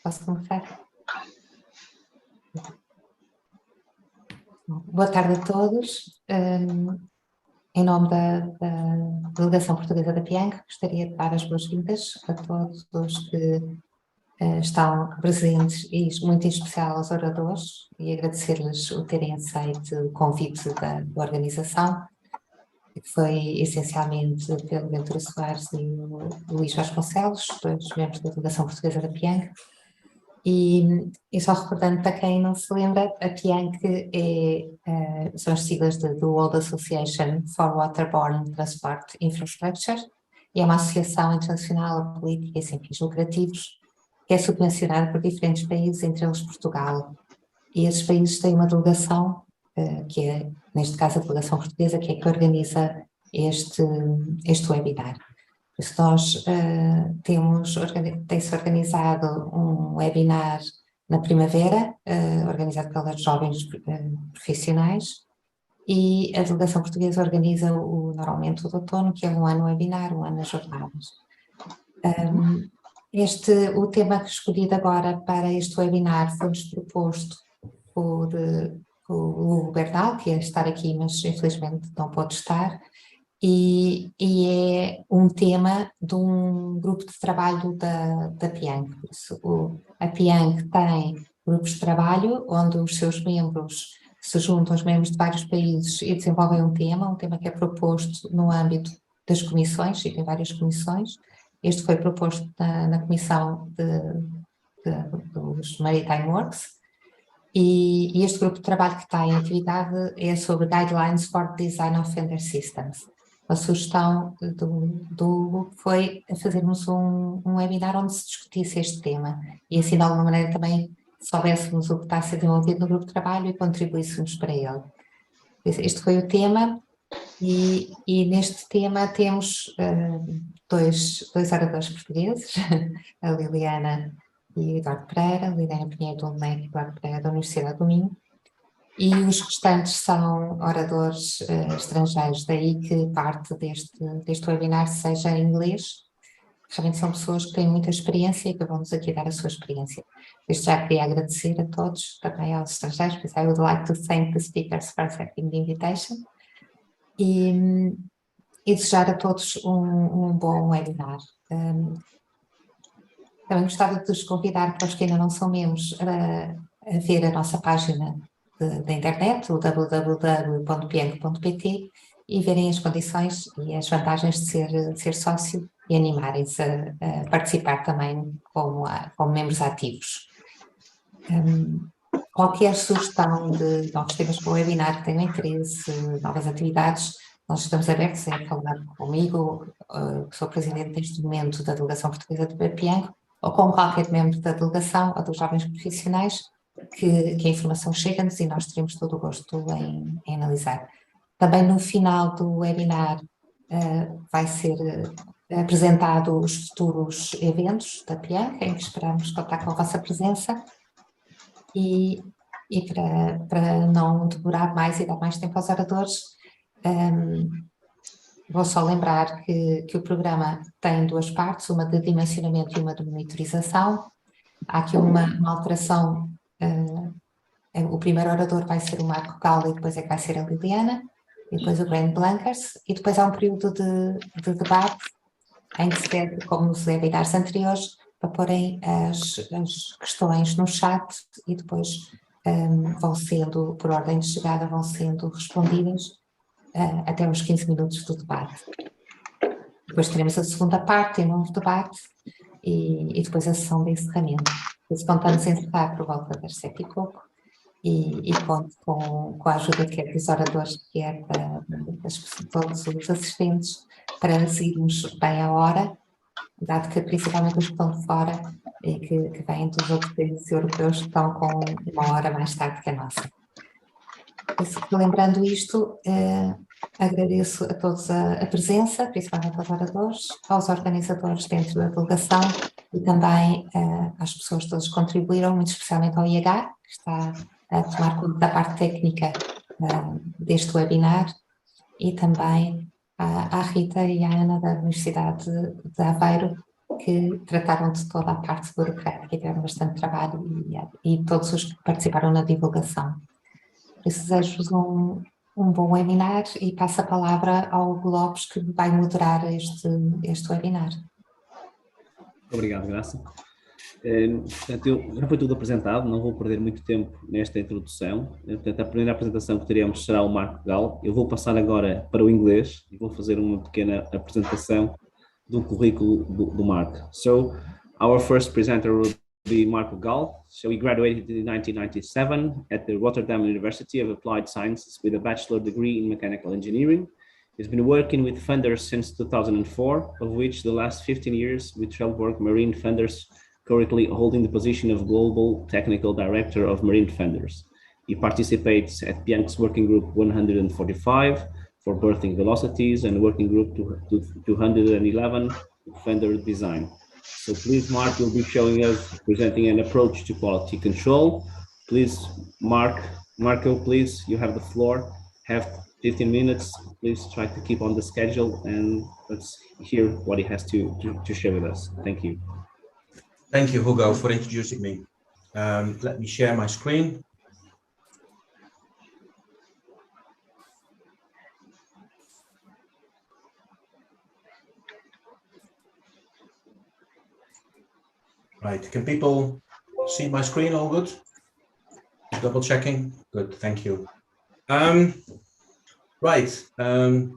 Posso começar? Boa tarde a todos. Em nome da Delegação Portuguesa da PIANC, gostaria de dar as boas-vindas a todos os que estão presentes e muito em especial aos oradores e agradecer-lhes o terem aceito o convite da organização, que foi essencialmente pelo Ventura Soares e o Luís Vasconcelos, dois membros da Delegação Portuguesa da PIANC. E só recordando para quem não se lembra, a PIANC são as siglas do World Association for Waterborne Transport Infrastructure, e é uma associação internacional política e sem fins lucrativos, que é subvencionada por diferentes países, entre eles Portugal. E esses países têm uma delegação, que é, neste caso, a Delegação Portuguesa, que é que organiza este webinar. Nós tem-se organizado um webinar na primavera, organizado pelas jovens profissionais, e a Delegação Portuguesa organiza normalmente o de outono, que é um ano webinar, um ano nas jornadas. O tema escolhido agora para este webinar foi-nos proposto por o Bernal, que ia estar aqui, mas infelizmente não pôde estar, e é um tema de um grupo de trabalho da PIANC. A PIANC tem grupos de trabalho onde os seus membros se juntam, os membros de vários países, e desenvolvem um tema que é proposto no âmbito das comissões, e tem várias comissões. Este foi proposto na comissão dos Maritime Works, e este grupo de trabalho que está em atividade é sobre Guidelines for Design of Offender Systems. A sugestão foi fazermos um webinar onde se discutisse este tema, e assim de alguma maneira também soubéssemos o que está a ser desenvolvido no grupo de trabalho e contribuíssemos para ele. Este foi o tema, e neste tema temos dois oradores portugueses, a Liliana e o Eduardo Pereira, a Liliana Pinheiro do MEC e Eduardo Pereira da Universidade do Minho, e os restantes são oradores estrangeiros, daí que parte deste webinar seja em inglês. Realmente são pessoas que têm muita experiência e que vão-nos aqui dar a sua experiência. Desde já queria agradecer a todos, também aos estrangeiros, porque I would like to thank the speakers for accepting the invitation, e desejar a todos um bom webinar. Também gostava de vos convidar, para os que ainda não são membros, a ver a nossa página da internet, o www.pianc.pt, e verem as condições e as vantagens de ser sócio e animarem-se a participar também como membros ativos. Qualquer sugestão de novos temas para o webinar que tenham interesse, novas atividades, nós estamos abertos a falar comigo, que sou presidente neste momento da Delegação Portuguesa da PIANC, ou com qualquer membro da delegação ou dos jovens profissionais, que a informação chega-nos e nós teremos todo o gosto em analisar. Também no final do webinar vai ser apresentado os futuros eventos da PIANC, em que esperamos contar com a vossa presença, e para não demorar mais e dar mais tempo aos oradores, vou só lembrar que o programa tem duas partes, uma de dimensionamento e uma de monitorização. Há aqui uma alteração. O primeiro orador vai ser o Marco Gal, e depois é que vai ser a Liliana, e depois o Brent Blankers, e depois há um período de debate em que se pede, como nos webinars anteriores, para porem as questões no chat, e depois vão sendo, por ordem de chegada, vão sendo respondidas até os 15 minutos do debate. Depois teremos a segunda parte, um novo debate, e depois a sessão de encerramento. Contamos encerrar por volta das 7 e pouco, e conto com a ajuda quer dos oradores, quer de todos os assistentes, para seguirmos bem a hora, dado que principalmente os que estão de fora e que vêm dos outros países europeus estão com uma hora mais tarde que a nossa. Lembrando isto, agradeço a todos a presença, principalmente aos oradores, aos organizadores dentro da delegação, e também às pessoas que todas contribuíram, muito especialmente ao IH, que está a tomar conta da parte técnica deste webinar, e também à Rita e à Ana da Universidade de Aveiro, que trataram de toda a parte burocrática e tiveram bastante trabalho e todos os que participaram na divulgação. Por isso desejo-vos um bom webinar e passo a palavra ao Lopes, que vai moderar este webinar. Obrigado, Graça. Portanto, já foi tudo apresentado, não vou perder muito tempo nesta introdução. Portanto, a primeira apresentação que teremos será o Marco Gal. Eu vou passar agora para o inglês e vou fazer uma pequena apresentação do currículo do Marco. So, our first presenter will be Marco Gal. So, he graduated in 1997 at the Rotterdam University of Applied Sciences with a bachelor degree in mechanical engineering. He's been working with funders since 2004, of which the last 15 years with Trelleborg Marine Funders, currently holding the position of Global Technical Director of Marine Funders. He participates at PIANC's Working Group 145 for berthing velocities and Working Group 211 fender design. So please, Mark will be showing us, presenting an approach to quality control. Please, Marco, please, you have the floor. Have 15 minutes. Please try to keep on the schedule and let's hear what he has to share with us. Thank you. Thank you, Hugo, for introducing me. Let me share my screen. Right, can people see my screen all good? Double checking, good, thank you. Right,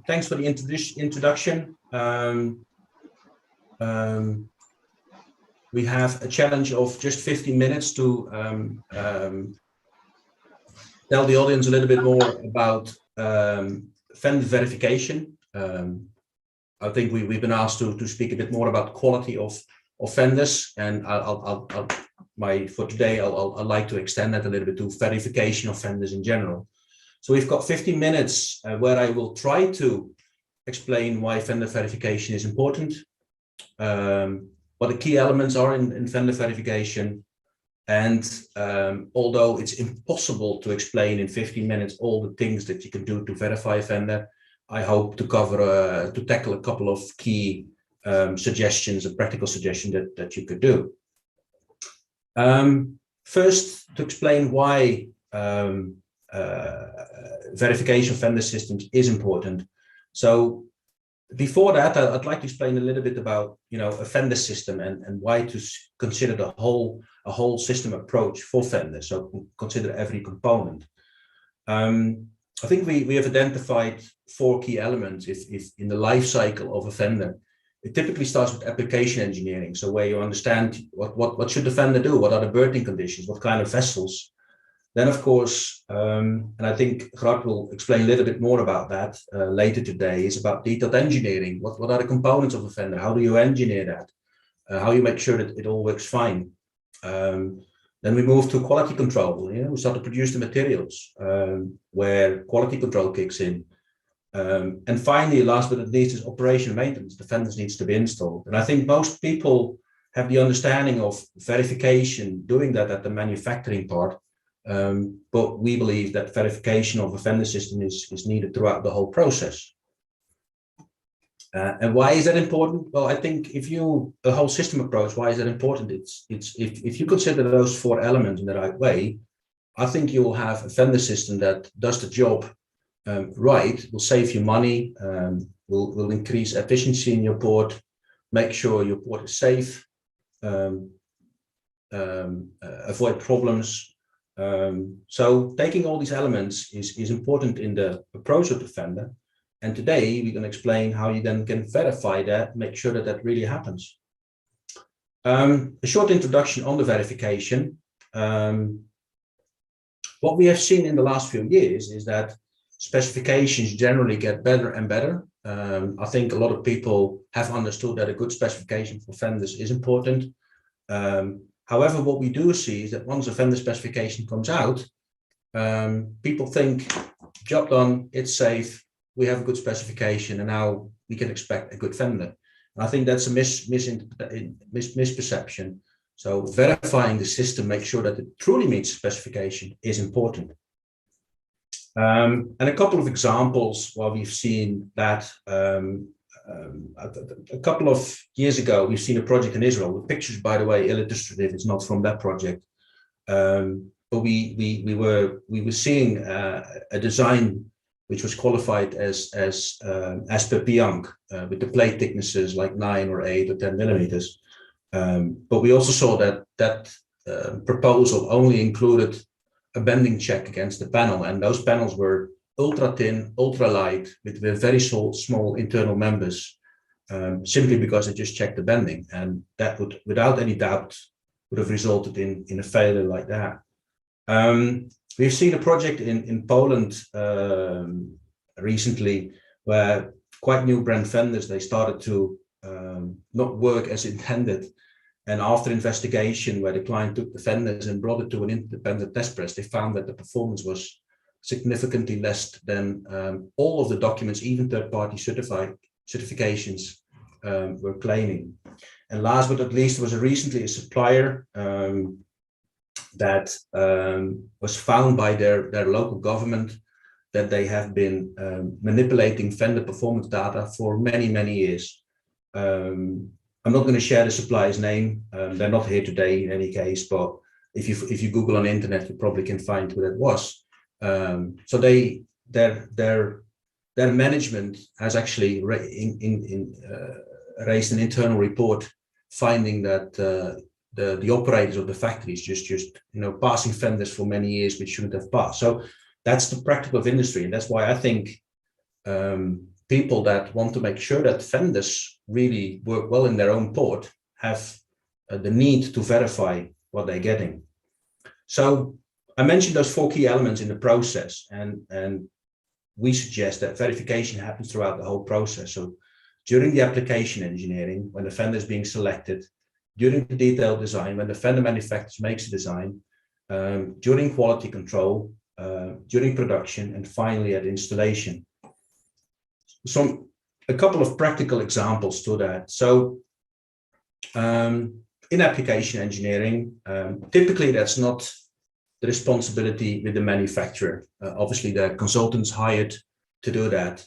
thanks for the introduction. We have a challenge of just 15 minutes to tell the audience a little bit more about fender verification. I think we've been asked to speak a bit more about quality of fenders, and for today I'd like to extend that a little bit to verification of fenders in general. So we've got 15 minutes where I will try to explain why fender verification is important, what the key elements are in fender verification, and although it's impossible to explain in 15 minutes all the things that you can do to verify a fender, I hope to tackle a couple of key suggestions and practical suggestions that you could do. First, to explain why verification of fender systems is important. So before that, I'd like to explain a little bit about a fender system and why to consider a whole system approach for fenders. So consider every component. I think we have identified 4 key elements if in the life cycle of a fender. It typically starts with application engineering, so where you understand what should the fender do, what are the berthing conditions, what kind of vessels. Then, of course, and I think Gerard will explain a little bit more about that later today, is about detailed engineering. What are the components of a fender? How do you engineer that? How you make sure that it all works fine? Then we move to quality control. We start to produce the materials where quality control kicks in. And finally, last but not least, is operation maintenance. The fenders needs to be installed. And I think most people have the understanding of verification, doing that at the manufacturing part. But we believe that verification of a fender system is needed throughout the whole process. And why is that important? Well, I think the whole system approach, why is that important? If you consider those 4 elements in the right way, I think you will have a fender system that does the job right, will save you money, will increase efficiency in your port, make sure your port is safe, avoid problems. So taking all these elements is important in the approach of the fender. And today we're going to explain how you then can verify that, make sure that that really happens. A short introduction on the verification. What we have seen in the last few years is that specifications generally get better and better. I think a lot of people have understood that a good specification for fenders is important. However, what we do see is that once a fender specification comes out, people think, job done, it's safe, we have a good specification, and now we can expect a good fender. And I think that's a misperception. So verifying the system, make sure that it truly meets specification is important. And a couple of examples where we've seen that a couple of years ago, we've seen a project in Israel. The pictures, by the way, illustrative. It's not from that project, but we were seeing a design which was qualified as per PIANC, with the plate thicknesses like 9 or 8 or 10 millimeters. But we also saw that proposal only included a bending check against the panel, and those panels were ultra thin, ultra light, with very small internal members, simply because they just checked the bending, and that would, without any doubt, would have resulted in a failure like that. We've seen a project in Poland recently where quite new brand fenders, they started to not work as intended. And after investigation, where the client took the fenders and brought it to an independent test press, they found that the performance was significantly less than all of the documents, even third-party certifications, were claiming. And last but not least, there was recently a supplier that was found by their local government that they have been manipulating fender performance data for many years. I'm not going to share the supplier's name. They're not here today in any case, but if you Google on the internet, you probably can find who that was. So their management has actually raised an internal report finding that the operators of the factories just passing fenders for many years which shouldn't have passed. So that's the practical of industry, and that's why I think people that want to make sure that fenders really work well in their own port have the need to verify what they're getting. So I mentioned those 4 key elements in the process, and we suggest that verification happens throughout the whole process. So during the application engineering, when the fender is being selected, during the detailed design, when the fender manufacturer makes a design, during quality control, during production, and finally at installation. A couple of practical examples to that. So in application engineering, typically that's not the responsibility with the manufacturer. Obviously, the consultants hired to do that.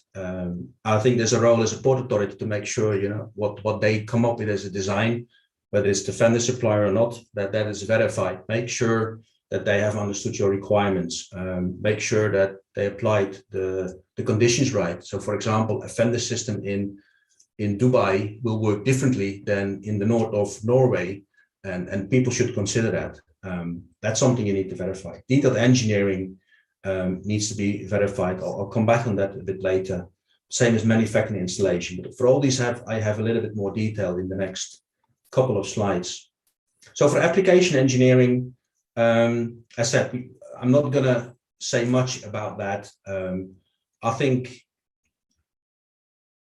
I think there's a role as a port authority to make sure, what they come up with as a design, whether it's the fender supplier or not, that is verified. Make sure that they have understood your requirements. Make sure that they applied the conditions right. So, for example, a fender system in Dubai will work differently than in the north of Norway, and people should consider that. That's something you need to verify. Detailed engineering needs to be verified. I'll come back on that a bit later. Same as manufacturing installation. But for all these, I have a little bit more detail in the next couple of slides. So for application engineering, as I said, I'm not going to say much about that. I think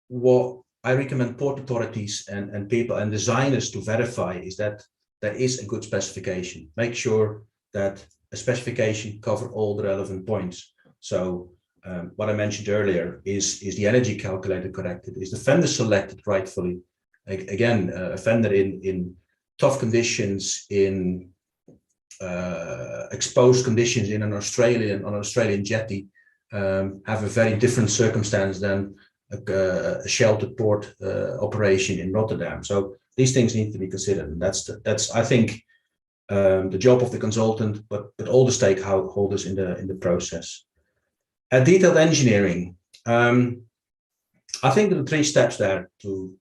what I recommend port authorities and people and designers to verify is that there is a good specification. Make sure that a specification covers all the relevant points. So what I mentioned earlier is the energy calculator corrected? Is the fender selected rightfully? Again, a fender in tough conditions, in exposed conditions in an Australian jetty have a very different circumstance than a sheltered port operation in Rotterdam. So these things need to be considered, and that's I think the job of the consultant, but all the stakeholders in the process. At detailed engineering, I think there are 3 steps there to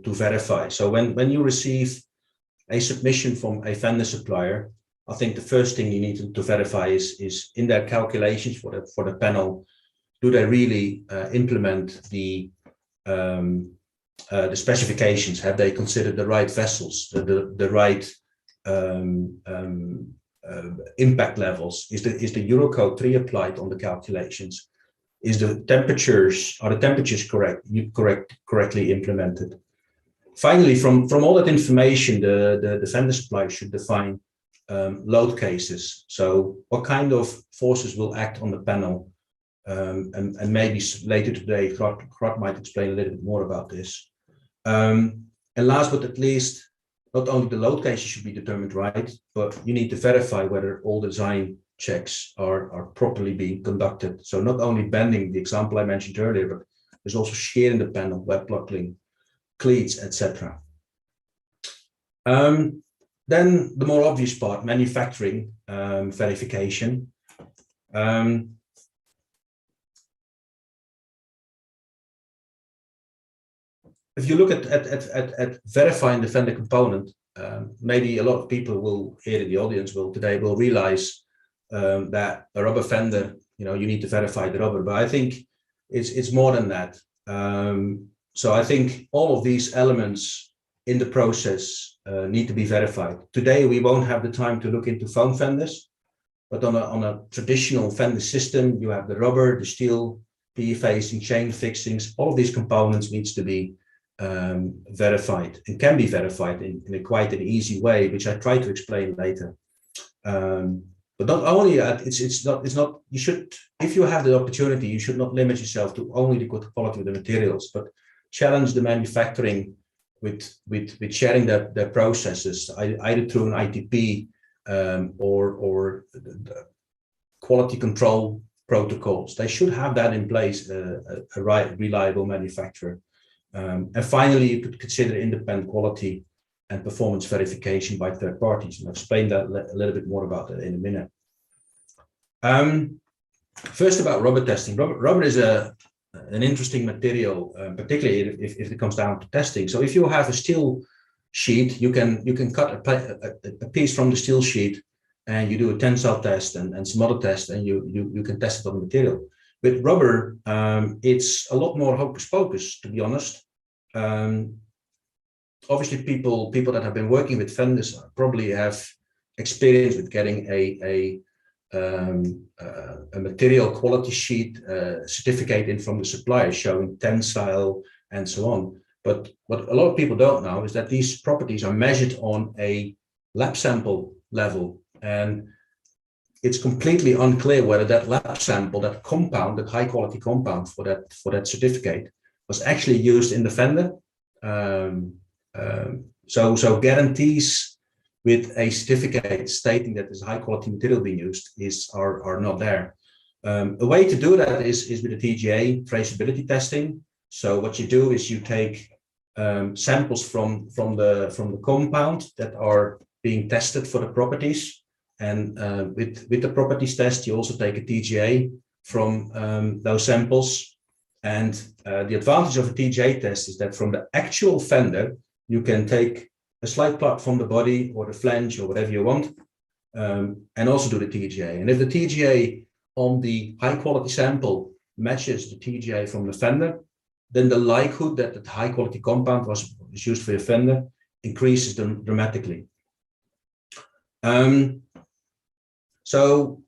verify. So when you receive a submission from a vendor supplier, I think the first thing you need to verify is in their calculations for the panel, do they really implement the specifications? Have they considered the right vessels, the right impact levels? Is the Eurocode 3 applied on the calculations? Are the temperatures correctly implemented? Finally, from all that information, the vendor supplier should define load cases. So what kind of forces will act on the panel? And maybe later today, Grot might explain a little bit more about this. And last but not least, not only the load cases should be determined right, but you need to verify whether all design checks are properly being conducted. So not only bending, the example I mentioned earlier, but There's also shear independent, web buckling, cleats, etc. Then the more obvious part, manufacturing verification. If you look at verifying the fender component, maybe a lot of people will here in the audience will realize that a rubber fender, you need to verify the rubber, but I think it's more than that. So I think all of these elements in the process need to be verified. Today we won't have the time to look into foam fenders, but on a traditional fender system, you have the rubber, the steel, PE facing, chain fixings. All of these components needs to be verified and can be verified in a quite an easy way, which I try to explain later. But not only that, it's not. You should, if you have the opportunity, you should not limit yourself to only the good quality of the materials, but challenge the manufacturing with sharing their processes, either through an ITP or the quality control protocols. They should have that in place, a reliable manufacturer. And finally, you could consider independent quality and performance verification by third parties. And I'll explain that a little bit more about that in a minute. First, about rubber testing. Rubber is an interesting material, particularly if it comes down to testing. So if you have a steel sheet, you can cut a piece from the steel sheet and you do a tensile test and some other tests, and you can test it on the material. With rubber, it's a lot more hocus pocus, to be honest. Obviously, people that have been working with fenders probably have experience with getting a material quality sheet certificate in from the supplier showing tensile and so on. But what a lot of people don't know is that these properties are measured on a lab sample level, and it's completely unclear whether that lab sample, that compound, that high quality compound for that certificate, was actually used in the fender. So guarantees with a certificate stating that there's high quality material being used are not there. A way to do that is with the TGA traceability testing. So what you do is you take samples from the compound that are being tested for the properties, and with the properties test, you also take a TGA from those samples. And the advantage of a TGA test is that from the actual fender, you can take a slight plot from the body or the flange or whatever you want, and also do the TGA. And if the TGA on the high quality sample matches the TGA from the fender, then the likelihood that the high quality compound was used for your fender increases dramatically. So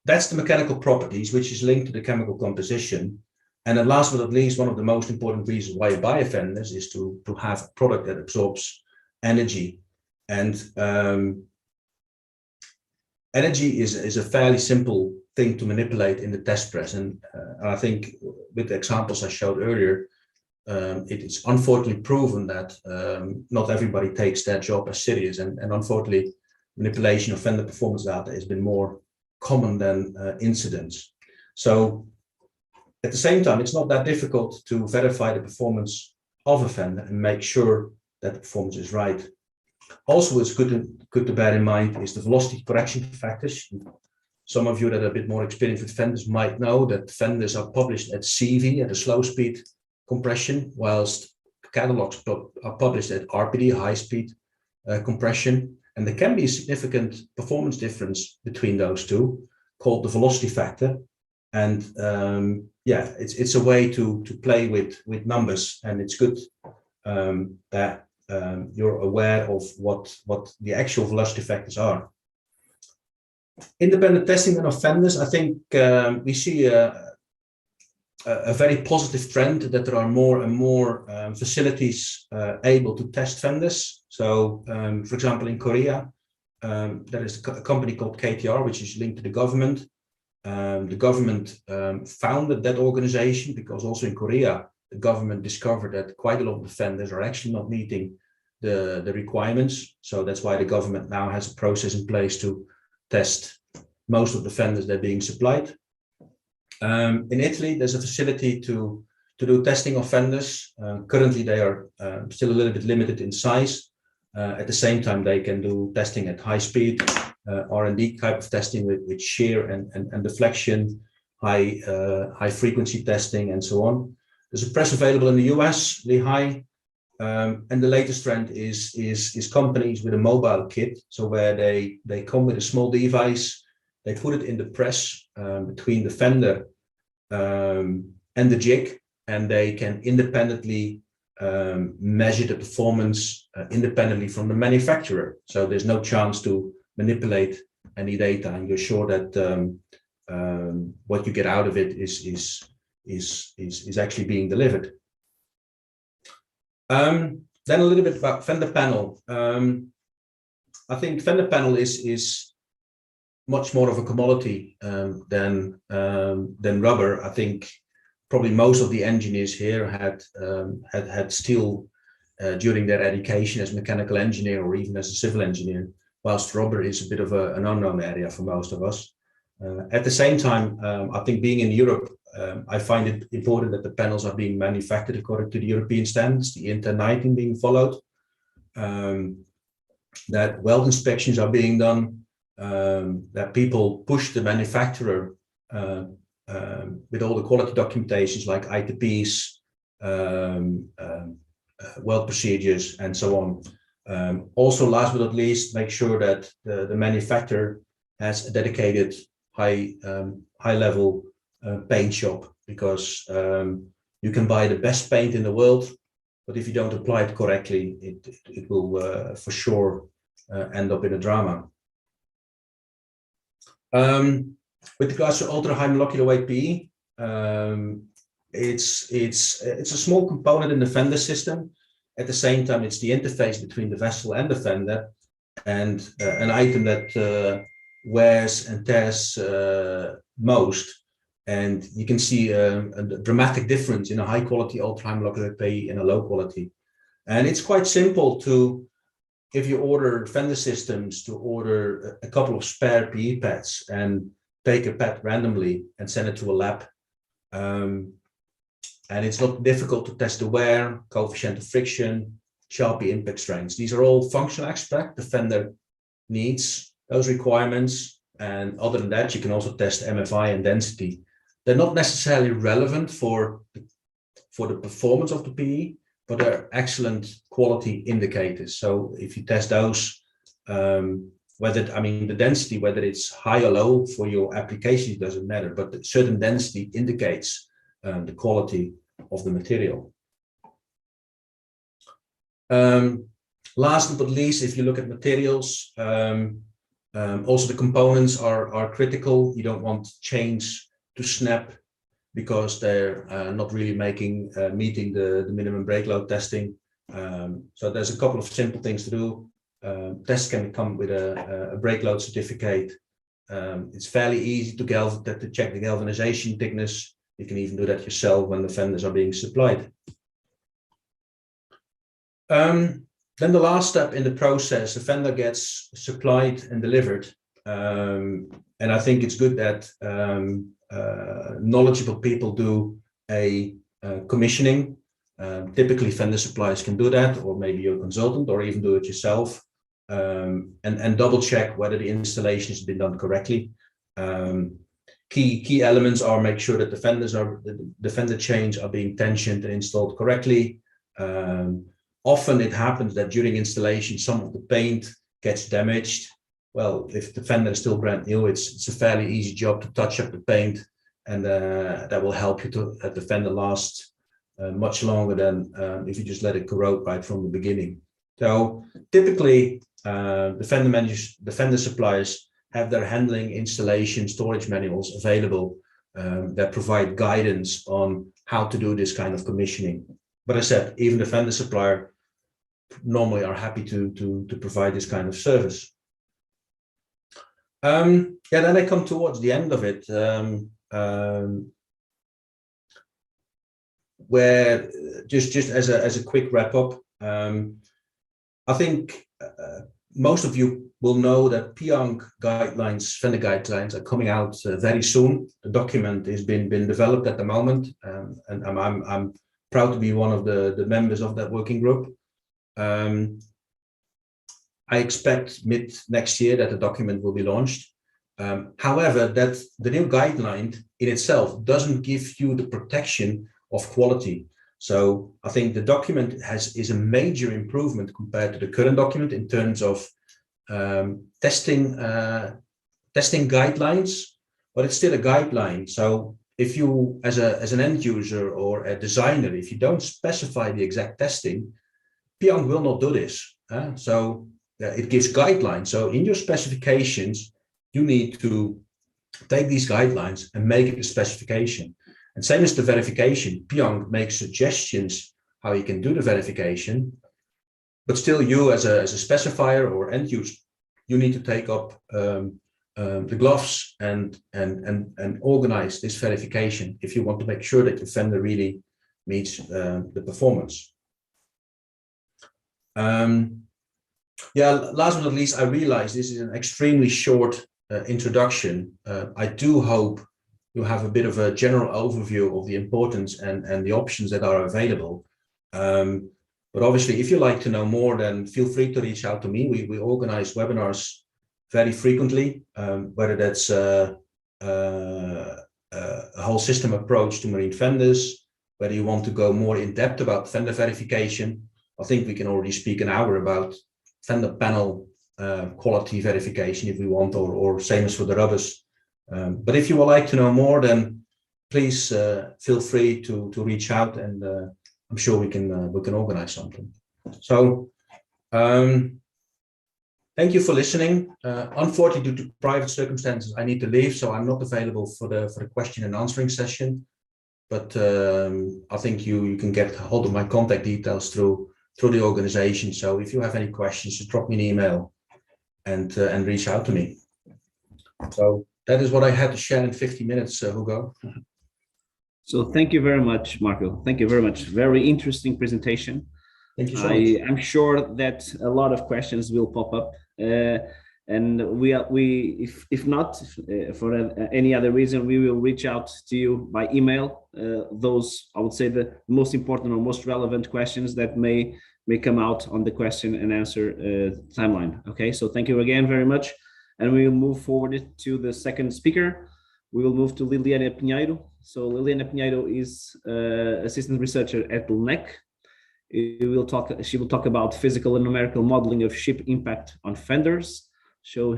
that's the mechanical properties, which is linked to the chemical composition. And then last but not least, one of the most important reasons why you buy a fenders is to have a product that absorbs energy. And energy is a fairly simple thing to manipulate in the test press. And I think with the examples I showed earlier, it is unfortunately proven that not everybody takes their job as serious. And unfortunately, manipulation of fender performance data has been more common than incidents. So at the same time, it's not that difficult to verify the performance of a fender and make sure that the performance is right. Also, it's good to bear in mind is the velocity correction factors. Some of you that are a bit more experienced with fenders might know that fenders are published at CV, at a slow speed compression, whilst catalogs are published at RPD, high speed compression. And there can be a significant performance difference between those two, called the velocity factor. And yeah, it's a way to play with numbers, and it's good that you're aware of what the actual velocity factors are. Independent testing of fenders, I think we see a very positive trend that there are more and more facilities able to test fenders. So, for example, in Korea, there is a company called KTR, which is linked to the government. The government founded that organization because also in Korea, the government discovered that quite a lot of the fenders are actually not meeting the requirements. So that's why the government now has a process in place to test most of the fenders that are being supplied. In Italy, there's a facility to to do testing of fenders. Currently, they are still a little bit limited in size. At the same time, they can do testing at high speed, R&D type of testing with shear and deflection, high frequency testing, and so on. There's a press available in the US, Lehigh, and the latest trend is companies with a mobile kit, so where they come with a small device, they put it in the press between the fender and the jig, and they can independently measure the performance independently from the manufacturer. So there's no chance to manipulate any data, and you're sure that what you get out of it is actually being delivered. Then a little bit about fender panel. I think fender panel is much more of a commodity than rubber. I think probably most of the engineers here had steel during their education as mechanical engineer or even as a civil engineer, whilst rubber is a bit of an unknown area for most of us. At the same time, I think being in Europe, I find it important that the panels are being manufactured according to the European standards, the Inter 19 being followed, that weld inspections are being done, that people push the manufacturer with all the quality documentations like ITPs, weld procedures, and so on. Also, last but not least, make sure that the manufacturer has a dedicated high-level paint shop, because you can buy the best paint in the world, but if you don't apply it correctly, it will for sure end up in a drama. With regards to ultra-high molecular weight PE, it's a small component in the fender system. At the same time, it's the interface between the vessel and the fender, and an item that wears and tears most. And you can see a dramatic difference in a high quality ultra-high molecular PE and a low quality. And it's quite simple to, if you order fender systems, to order a couple of spare PE pads and take a pad randomly and send it to a lab. And it's not difficult to test the wear, coefficient of friction, Sharpie impact strengths. These are all functional aspects the fender needs, those requirements. And other than that, you can also test MFI and density. They're not necessarily relevant for the performance of the PE, but they're excellent quality indicators. So if you test those, the density, whether it's high or low for your application, doesn't matter, but a certain density indicates the quality of the material. Last but not least, if you look at materials, also the components are critical. You don't want chains to snap because they're not really meeting the minimum brake load testing. So there's a couple of simple things to do. Tests can come with a brake load certificate. It's fairly easy to check the galvanization thickness. You can even do that yourself when the fenders are being supplied. Then the last step in the process, the fender gets supplied and delivered. And I think it's good that knowledgeable people do a commissioning. Typically fender suppliers can do that, or maybe you're a consultant, or even do it yourself, and double check whether the installation has been done correctly. Key elements are make sure that the fender chains are being tensioned and installed correctly. Often it happens that during installation, some of the paint gets damaged. Well, if the fender is still brand new, it's a fairly easy job to touch up the paint, and that will help you to let the fender last much longer than if you just let it corrode right from the beginning. So typically, the fender suppliers have their handling, installation, storage manuals available that provide guidance on how to do this kind of commissioning. But I said, even the fender supplier normally are happy to provide this kind of service. Then I come towards the end of it, where just as a quick wrap up, I think most of you will know that PIANC guidelines, vendor guidelines, are coming out very soon. The document is been developed at the moment, and I'm proud to be one of the members of that working group. I expect mid next year that the document will be launched. However, that the new guideline in itself doesn't give you the protection of quality. So I think the document is a major improvement compared to the current document in terms of testing guidelines, but it's still a guideline. So if you, as an end user or a designer, if you don't specify the exact testing, PIANC will not do this. So it gives guidelines. So in your specifications, you need to take these guidelines and make it a specification. And same as the verification, PIANC makes suggestions how you can do the verification, but still you as a specifier or end user, you need to take up the gloves and organize this verification if you want to make sure that your vendor really meets the performance. Yeah, last but not least, I realize this is an extremely short introduction. I do hope you have a bit of a general overview of the importance and the options that are available. But obviously, if you'd like to know more, then feel free to reach out to me. We organize webinars very frequently, whether that's a whole system approach to marine vendors, whether you want to go more in depth about vendor verification. I think we can already speak an hour about vendor panel quality verification if we want, or same as for the rubbers. But if you would like to know more, then please feel free to reach out, and I'm sure we can organize something. So thank you for listening. Unfortunately, due to private circumstances, I need to leave, so I'm not available for the question and answering session. But I think you can get hold of my contact details through the organization. So if you have any questions, just drop me an email and reach out to me. So that is what I had to share in 50 minutes, Hugo. So thank you very much, Marco. Thank you very much. Very interesting presentation. Thank you so much. I'm sure that a lot of questions will pop up, and if not for any other reason, we will reach out to you by email. Those, I would say, the most important or most relevant questions that may come out on the question and answer timeline. Okay, so thank you again very much, and we will move forward to the second speaker. We will move to Liliana Pinheiro. So Liliana Pinheiro is assistant researcher at LNEC. She will talk about physical and numerical modeling of ship impact on fenders. So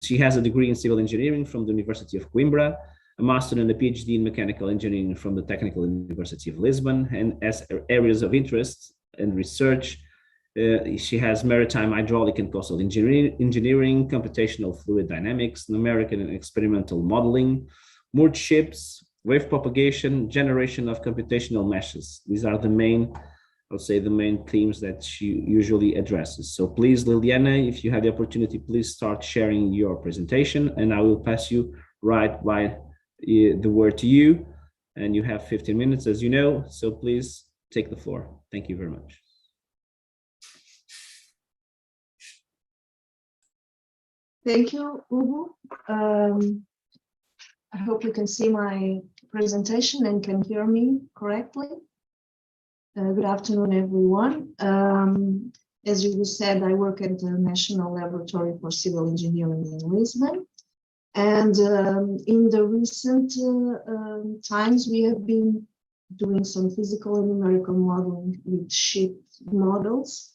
she has a degree in civil engineering from the University of Coimbra, a master and a PhD in mechanical engineering from the Technical University of Lisbon, and as areas of interest and research, she has maritime hydraulic and coastal engineering, computational fluid dynamics, numerical and experimental modeling, moored ships, wave propagation, generation of computational meshes. These are the main, I would say, the main themes that she usually addresses. So please, Liliana, if you have the opportunity, please start sharing your presentation, and I will pass you right by the word to you. And you have 15 minutes, as you know, so please take the floor. Thank you very much. Thank you, Hugo. I hope you can see my presentation and can hear me correctly. Good afternoon, everyone. As you said, I work at the National Laboratory for Civil Engineering in Lisbon. And in the recent times, we have been doing some physical and numerical modeling with ship models.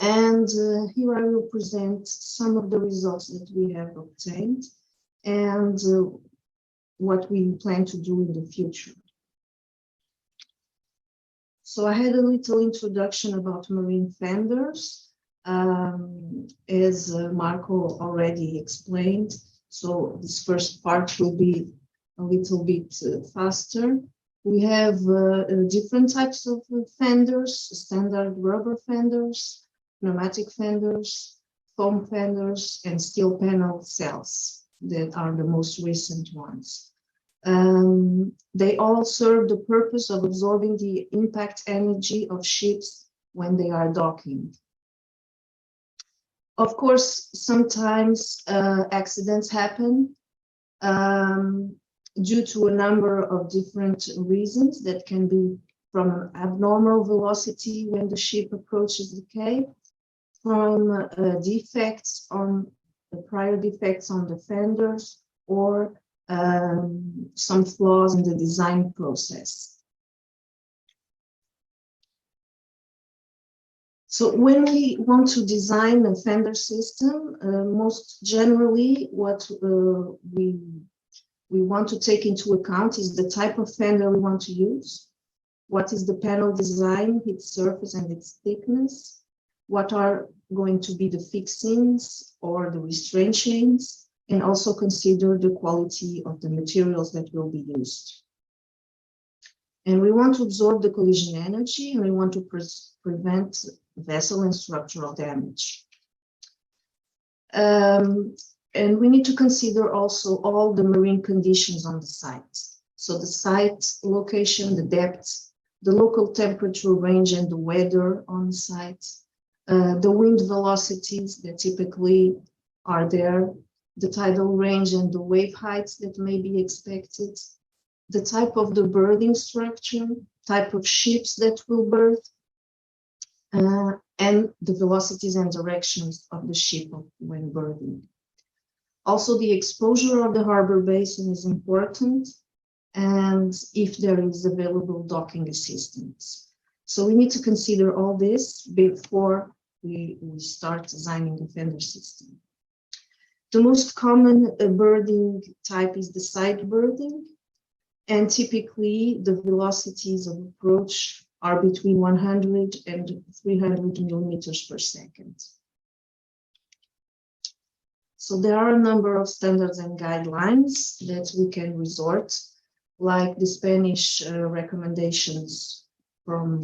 And here I will present some of the results that we have obtained and what we plan to do in the future. So I had a little introduction about marine fenders, as Marco already explained. So this first part will be a little bit faster. We have different types of fenders: standard rubber fenders, pneumatic fenders, foam fenders, and steel panel cells that are the most recent ones. They all serve the purpose of absorbing the impact energy of ships when they are docking. Of course, sometimes accidents happen due to a number of different reasons that can be from an abnormal velocity when the ship approaches the cape, from defects on the prior defects on the fenders, or some flaws in the design process. So when we want to design a fender system, most generally what we want to take into account is the type of fender we want to use, what is the panel design, its surface and its thickness, what are going to be the fixings or the restraint chains, and also consider the quality of the materials that will be used. And we want to absorb the collision energy, and we want to prevent vessel and structural damage. And we need to consider also all the marine conditions on the site. So the site location, the depth, the local temperature range and the weather on the site, the wind velocities that typically are there, the tidal range and the wave heights that may be expected, the type of the berthing structure, type of ships that will berth, and the velocities and directions of the ship when berthing. Also, the exposure of the harbor basin is important, and if there is available docking assistance. So we need to consider all this before we start designing the fender system. The most common berthing type is the side berthing, and typically the velocities of approach are between 100 and 300 millimeters per second. So there are a number of standards and guidelines that we can resort, like the Spanish recommendations from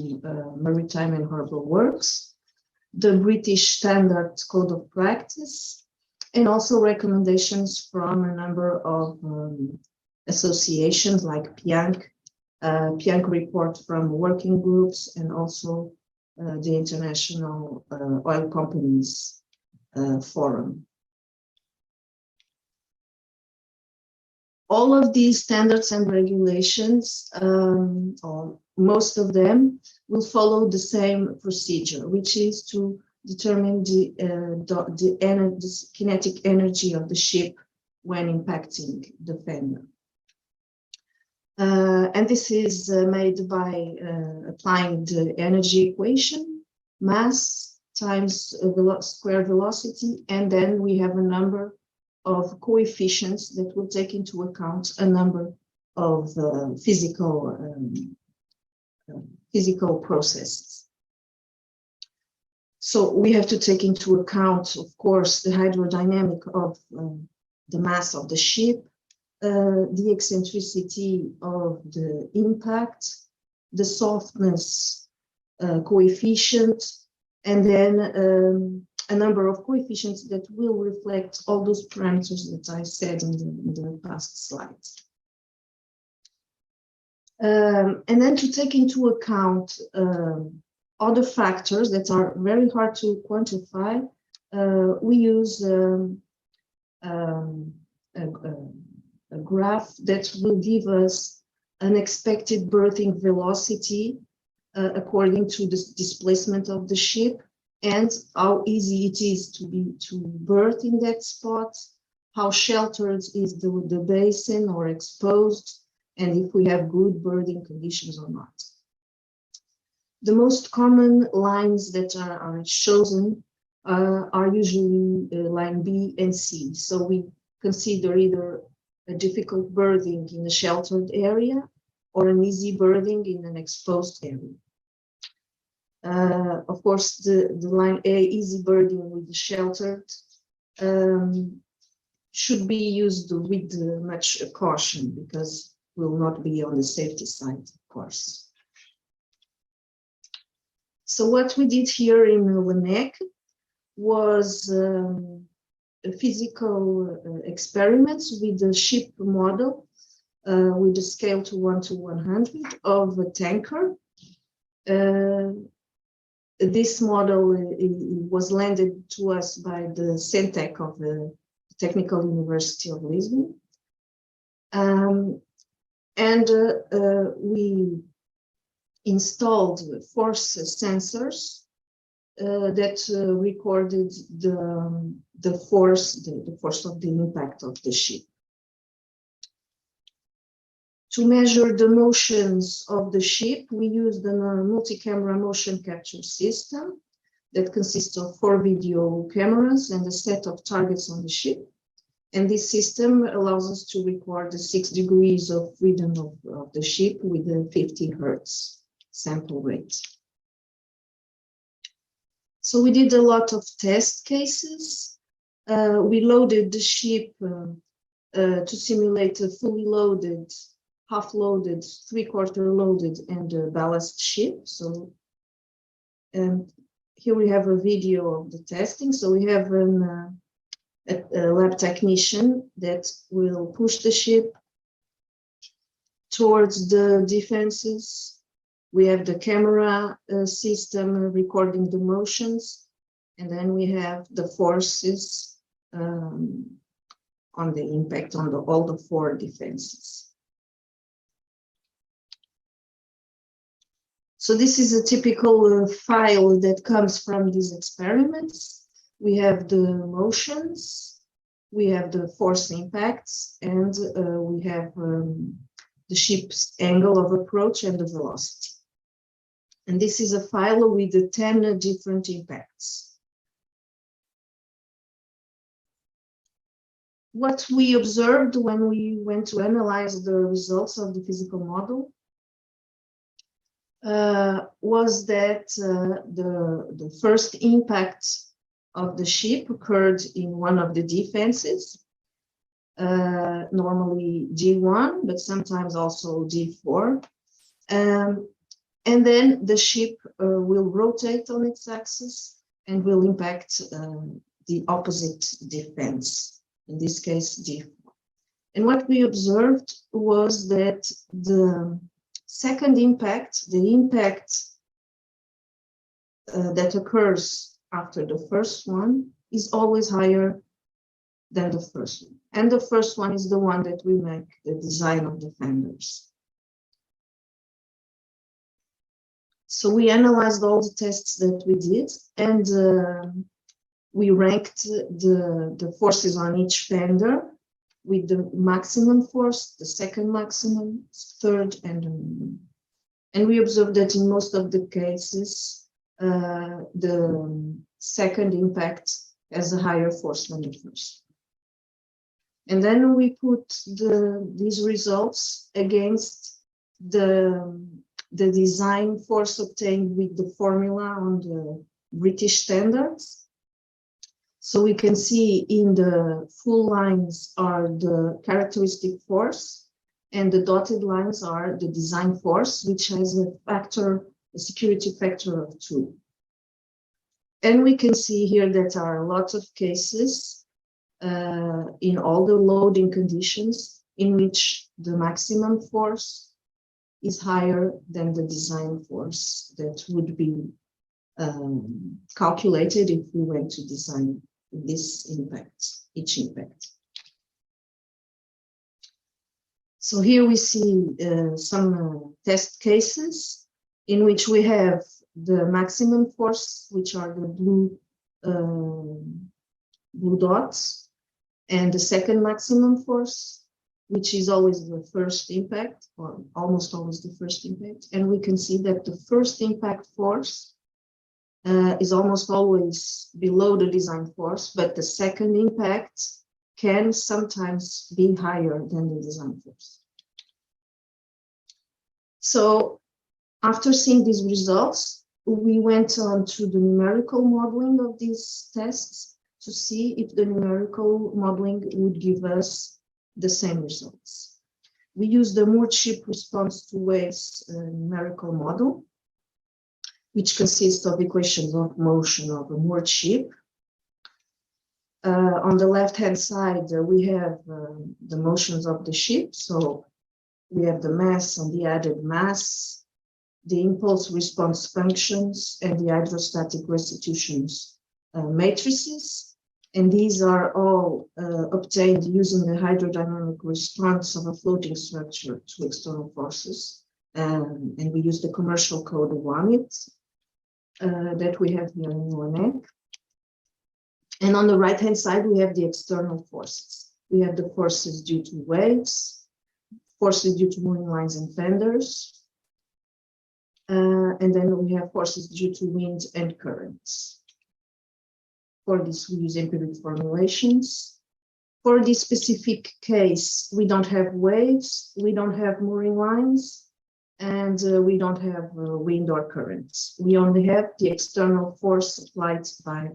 Maritime and Harbour Works, the British Standard Code of Practice, and also recommendations from a number of associations like PIANC, PIANC report from working groups, and also the International Oil Companies Forum. All of these standards and regulations, or most of them, will follow the same procedure, which is to determine the kinetic energy of the ship when impacting the fender. And this is made by applying the energy equation, mass times square velocity, and then we have a number of coefficients that will take into account a number of physical processes. So we have to take into account, of course, the hydrodynamic of the mass of the ship, the eccentricity of the impact, the softness coefficient, and then a number of coefficients that will reflect all those parameters that I said in the past slides. And then to take into account other factors that are very hard to quantify, we use a graph that will give us an expected berthing velocity according to the displacement of the ship, and how easy it is to berth in that spot, how sheltered is the basin or exposed, and if we have good berthing conditions or not. The most common lines that are chosen are usually line B and C. So we consider either a difficult berthing in a sheltered area or an easy berthing in an exposed area. Of course, the line A, easy berthing with the sheltered, should be used with much caution because will not be on the safety side, of course. So what we did here in WNEC was physical experiments with the ship model with a scale to 1 to 100 of a tanker. this model was lended to us by the Centec of the Technical University of Lisbon. We installed force sensors that recorded the force of the impact of the ship. To measure the motions of the ship, we used a multi-camera motion capture system that consists of 4 video cameras and a set of targets on the ship. And this system allows us to record the 6 degrees of freedom of the ship with a 50 Hertz sample rate. So we did a lot of test cases. We loaded the ship to simulate a fully loaded, half-loaded, 3/4 loaded, and a ballast ship. So here we have a video of the testing. So we have a lab technician that will push the ship towards the defenses. We have the camera system recording the motions, and then we have the forces on the impact on all the 4 defenses. So this is a typical file that comes from these experiments. We have the motions, we have the force impacts, and we have the ship's angle of approach and the velocity. And this is a file with the 10 different impacts. What we observed when we went to analyze the results of the physical model was that the first impact of the ship occurred in one of the defenses, normally D1, but sometimes also D4. And then the ship will rotate on its axis and will impact the opposite defense, in this case D4. And what we observed was that the second impact, the impact that occurs after the first one, is always higher than the first one. And the first one is the one that we make the design of the fenders. So we analyzed all the tests that we did, and we ranked the forces on each fender with the maximum force, the second maximum, third, and we observed that in most of the cases, the second impact has a higher force than the first. And then we put these results against the design force obtained with the formula on the British standards. So we can see in the full lines are the characteristic force, and the dotted lines are the design force, which has a security factor of 2. And we can see here that there are lots of cases in all the loading conditions in which the maximum force is higher than the design force that would be calculated if we went to design this impact, each impact. So here we see some test cases in which we have the maximum force, which are the blue dots, and the second maximum force, which is always the first impact, or almost always the first impact. And we can see that the first impact force is almost always below the design force, but the second impact can sometimes be higher than the design force. So after seeing these results, we went on to the numerical modeling of these tests to see if the numerical modeling would give us the same results. We used the moored ship response to waves numerical model, which consists of equations of motion of a moored ship. On the left-hand side, we have the motions of the ship. So we have the mass and the added mass, the impulse response functions, and the hydrostatic restitutions matrices. And these are all obtained using the hydrodynamic response of a floating structure to external forces. And we use the commercial code WAMIT that we have here in UNEC. And on the right-hand side, we have the external forces. We have the forces due to waves, forces due to mooring lines and fenders, and then we have forces due to wind and currents. For this, we use empiric formulations. For this specific case, we don't have waves, we don't have mooring lines, and we don't have wind or currents. We only have the external force applied by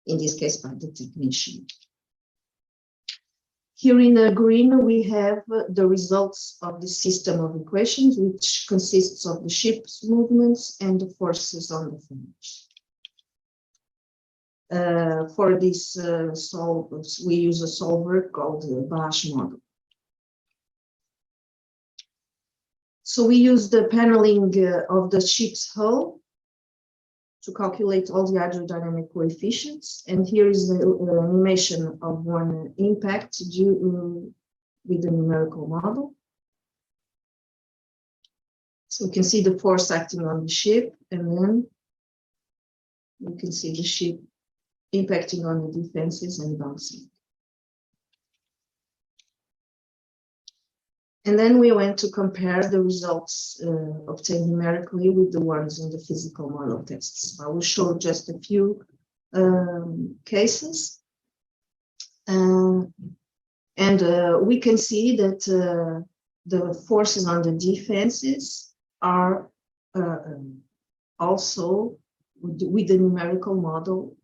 in this case, by the technician. Here in the green, we have the results of the system of equations, which consists of the ship's movements and the forces on the fenders. For this we use a solver called the Bash model. So we use the paneling of the ship's hull to calculate all the hydrodynamic coefficients. And here is the animation of one impact with the numerical model. So we can see the force acting on the ship, and then we can see the ship impacting on the defenses and bouncing. And then we went to compare the results obtained numerically with the ones in the physical model tests. I will show just a few cases. And we can see that the forces on the defenses are also, with the numerical model,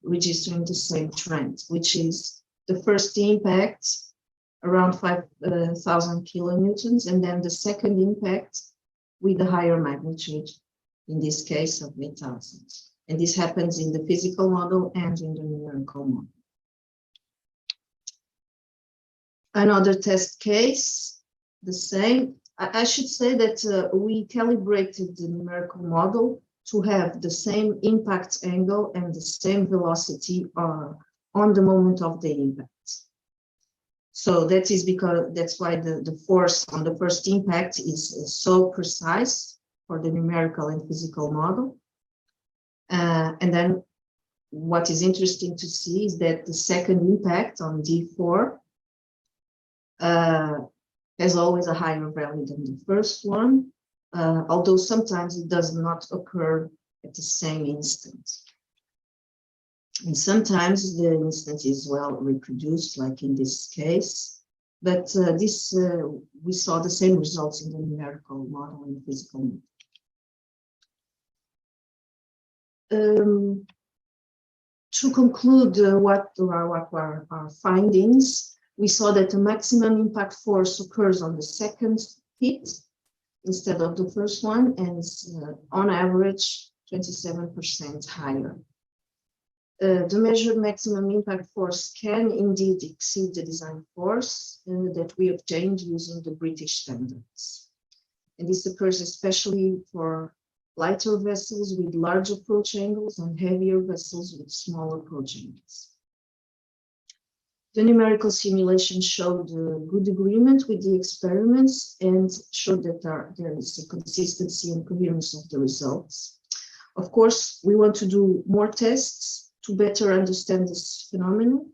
registering the same trend, which is the first impact around 5,000 kilonewtons, and then the second impact with the higher magnitude, in this case of 8,000. And this happens in the physical model and in the numerical model. Another test case, the same. I should say that we calibrated the numerical model to have the same impact angle and the same velocity on the moment of the impact. So that is because that's why the force on the first impact is so precise for the numerical and physical model. And then what is interesting to see is that the second impact on D4 has always a higher value than the first one, although sometimes it does not occur at the same instant. And sometimes the instance is well reproduced, like in this case, but we saw the same results in the numerical model and the physical model. To conclude what were our findings, we saw that the maximum impact force occurs on the second hit instead of the first one, and on average 27% higher. The measured maximum impact force can indeed exceed the design force that we obtained using the British standards. And this occurs especially for lighter vessels with large approach angles and heavier vessels with small approach angles. The numerical simulation showed good agreement with the experiments and showed that there is a consistency and coherence of the results. Of course, we want to do more tests to better understand this phenomenon.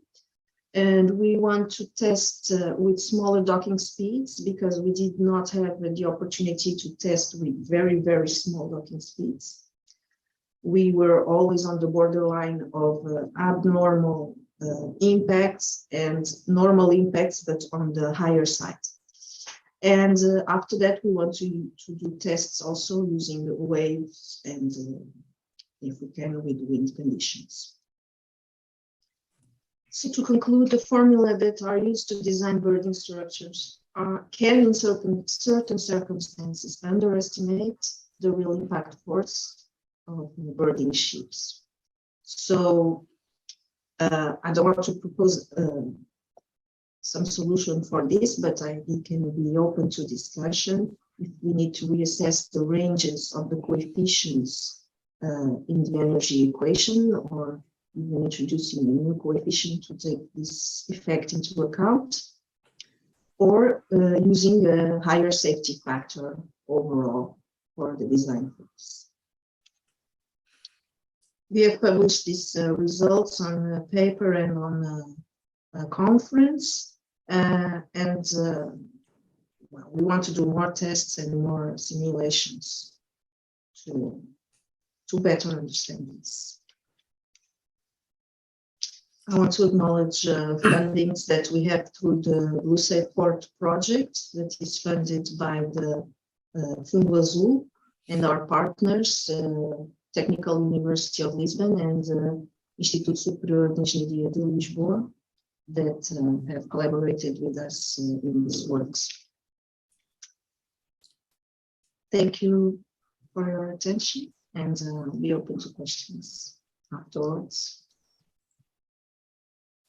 And we want to test with smaller docking speeds because we did not have the opportunity to test with very, very small docking speeds. We were always on the borderline of abnormal impacts and normal impacts, but on the higher side. And after that, we want to do tests also using the waves and if we can with wind conditions. So to conclude, the formula that are used to design birding structures can in certain circumstances underestimate the real impact force of birding ships. So I don't want to propose some solution for this, but it can be open to discussion. if we need to reassess the ranges of the coefficients in the energy equation, or even introducing a new coefficient to take this effect into account, or using a higher safety factor overall for the design purpose. We have published these results on a paper and on a conference, and well, we want to do more tests and more simulations to better understand this. I want to acknowledge fundings that we have through the Blue Safe Port project that is funded by the Fundo Azul and our partners, Technical University of Lisbon and Instituto Superior de Engenharia de Lisboa, that have collaborated with us in these works. Thank you for your attention, and be open to questions afterwards.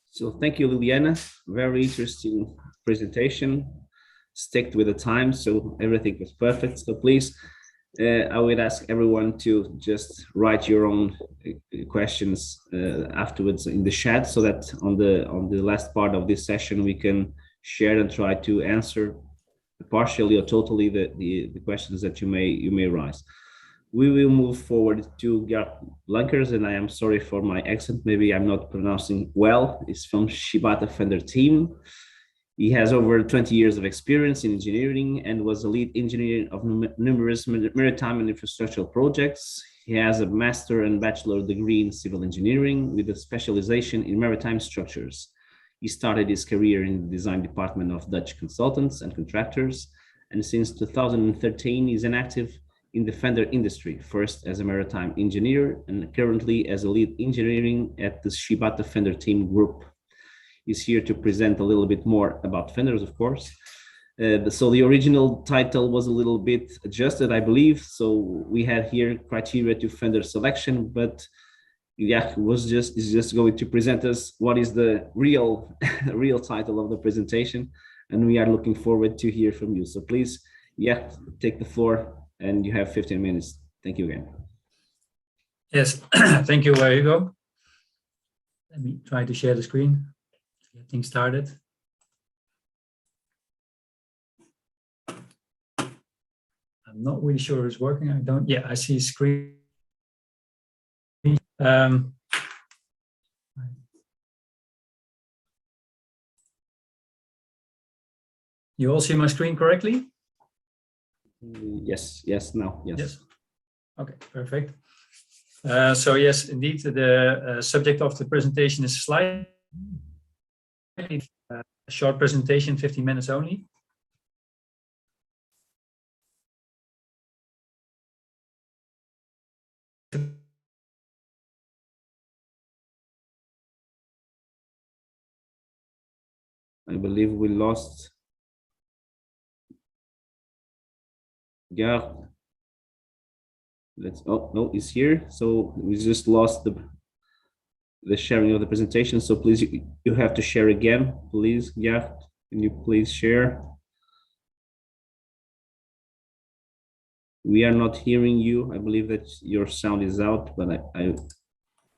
So thank you, Liliana. Very interesting presentation. Stick with the time, so everything was perfect. So please, I would ask everyone to just write your own questions afterwards in the chat, so that on the last part of this session we can share and try to answer partially or totally the questions that you may raise. We will move forward to Gert Lankers, and I am sorry for my accent. Maybe I'm not pronouncing well. It's from Shibata Fender team. He has over 20 years of experience in engineering and was a lead engineer of numerous maritime and infrastructural projects. He has a master and bachelor degree in civil engineering with a specialization in maritime structures. He started his career in the design department of Dutch consultants and contractors, and since 2013 he's active in the Fender industry, first as a maritime engineer and currently as a lead engineering at the Shibata Fender team group. He's here to present a little bit more about Fenders, of course. So the original title was a little bit adjusted, I believe. So we had here criteria to Fender selection, but Jaak is just going to present us what is the real title of the presentation, and we are looking forward to hear from you. So please, Jaak, take the floor, and you have 15 minutes. Thank you again. Yes, thank you, Hugo. Let me try to share the screen. Get things started. I'm not really sure it's working. I see screen. You all see my screen correctly? Yes, now, yes. Yes. Okay, perfect. So yes, indeed, the subject of the presentation is slide. A short presentation, 15 minutes only. I believe we lost Gert. Oh no, he's here. So we just lost the sharing of the presentation. So please, you have to share again, please. Gert, can you please share? We are not hearing you. I believe that your sound is out, but I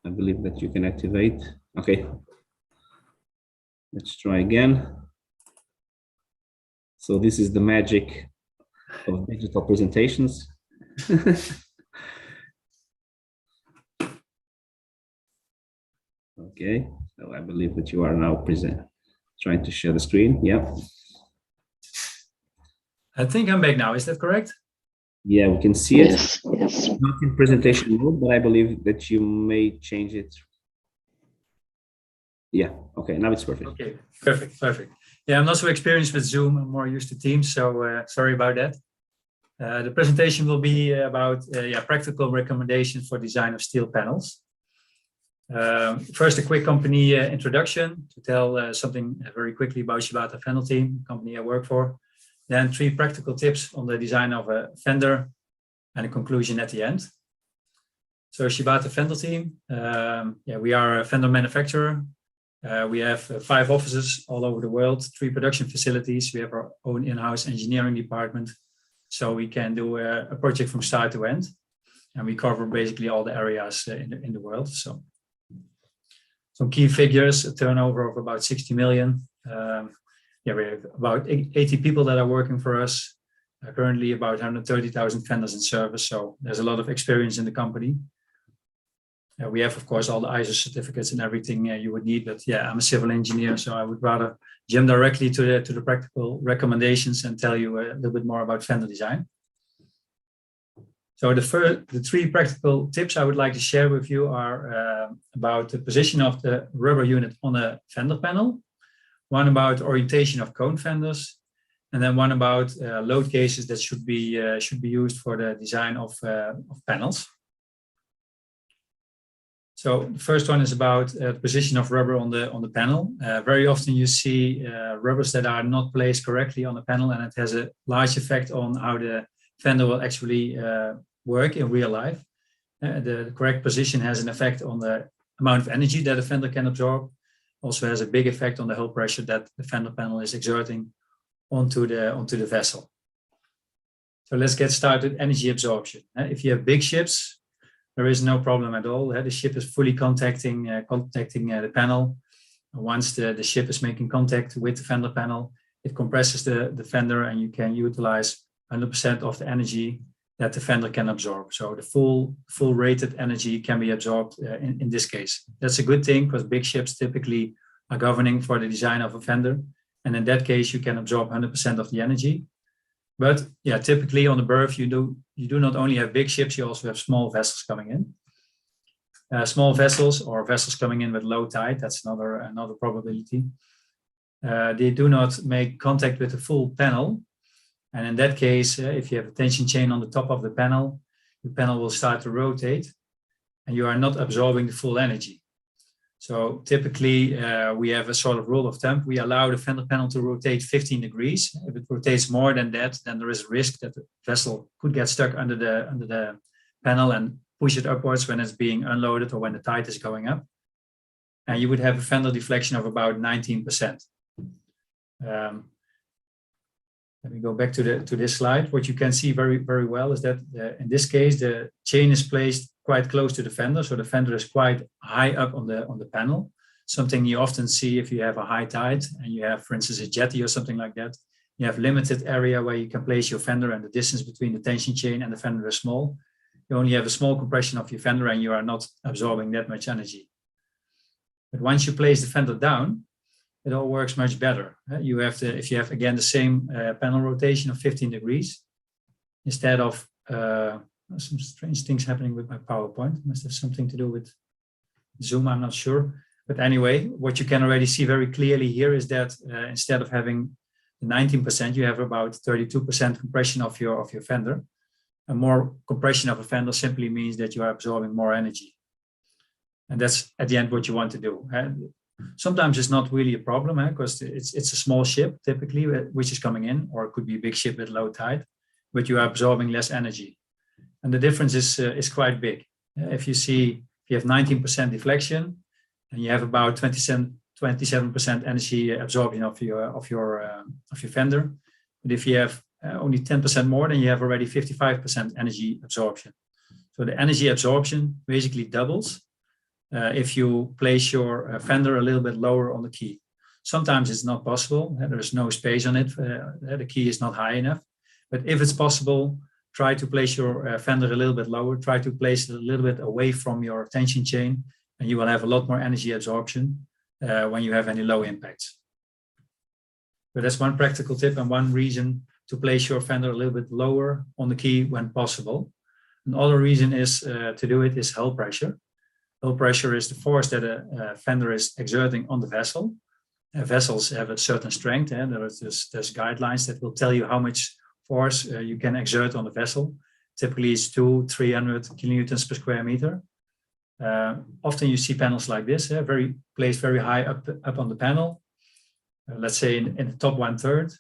believe that you can activate. Okay. Let's try again. So this is the magic of digital presentations. Okay, so I believe that you are now trying to share the screen. Yeah. I think I'm back now. Is that correct? Yeah, we can see it. Yes. Not in presentation mode, but I believe that you may change it. Yeah, okay, now it's perfect. Okay, perfect. Yeah, I'm not so experienced with Zoom. I'm more used to Teams, so sorry about that. The presentation will be about practical recommendations for design of steel panels. First, a quick company introduction to tell something very quickly about Shibata Fender team, the company I work for. Then 3 practical tips on the design of a fender, and a conclusion at the end. So Shibata Fender team, we are a fender manufacturer. We have 5 offices all over the world, 3 production facilities. We have our own in-house engineering department, so we can do a project from start to end, and we cover basically all the areas in the world. So some key figures: a turnover of about 60 million. Yeah, we have about 80 people that are working for us. Currently about 130,000 vendors in service, so there's a lot of experience in the company. We have, of course, all the ISO certificates and everything you would need, but yeah, I'm a civil engineer, so I would rather jump directly to the practical recommendations and tell you a little bit more about vendor design. So the three practical tips I would like to share with you are about the position of the rubber unit on a fender panel, one about orientation of cone fenders, and then one about load cases that should be used for the design of panels. So the first one is about the position of rubber on the panel. Very often you see rubbers that are not placed correctly on the panel, and it has a large effect on how the fender will actually work in real life. The correct position has an effect on the amount of energy that a fender can absorb. Also has a big effect on the hull pressure that the fender panel is exerting onto the vessel. So let's get started. Energy absorption. If you have big ships, there is no problem at all. The ship is fully contacting the panel. Once the ship is making contact with the fender panel, it compresses the fender, and you can utilize 100% of the energy that the fender can absorb. So the full rated energy can be absorbed in this case. That's a good thing, because big ships typically are governing for the design of a fender. And in that case, you can absorb 100% of the energy. But yeah, typically on the berth, you do not only have big ships, you also have small vessels coming in. Small vessels or vessels coming in with low tide, that's another probability. They do not make contact with the full panel. And in that case, if you have a tension chain on the top of the panel will start to rotate, and you are not absorbing the full energy. So typically, we have a sort of rule of thumb. We allow the fender panel to rotate 15 degrees. If it rotates more than that, then there is a risk that the vessel could get stuck under the panel and push it upwards when it's being unloaded or when the tide is going up. And you would have a fender deflection of about 19%. Let me go back to this slide. What you can see very, very well is that in this case, the chain is placed quite close to the fender. So the fender is quite high up on the panel. Something you often see if you have a high tide and you have, for instance, a jetty or something like that. You have limited area where you can place your fender, and the distance between the tension chain and the fender is small. You only have a small compression of your fender, and you are not absorbing that much energy. But once you place the fender down, it all works much better. If you have again the same panel rotation of 15 degrees, instead of some strange things happening with my PowerPoint. Must have something to do with Zoom, I'm not sure. But anyway, what you can already see very clearly here is that instead of having 19%, you have about 32% compression of your fender. And more compression of a fender simply means that you are absorbing more energy. And that's at the end what you want to do. Sometimes it's not really a problem, because it's a small ship typically which is coming in, or it could be a big ship with low tide, but you are absorbing less energy. And the difference is quite big. If you have 19% deflection, and you have about 27% energy absorption of your fender. But if you have only 10% more, then you have already 55% energy absorption. So the energy absorption basically doubles if you place your fender a little bit lower on the key. Sometimes it's not possible. There is no space on it. The key is not high enough. But if it's possible, try to place your fender a little bit lower. Try to place it a little bit away from your tension chain, and you will have a lot more energy absorption when you have any low impacts. But that's one practical tip and one reason to place your fender a little bit lower on the key when possible. Another reason is to do it is hull pressure. Hull pressure is the force that a fender is exerting on the vessel. Vessels have a certain strength, and there's guidelines that will tell you how much force you can exert on the vessel. Typically, it's 200-300 kilonewtons per square meter. Often you see panels like this, placed very high up on the panel. Let's say in the top 1/3.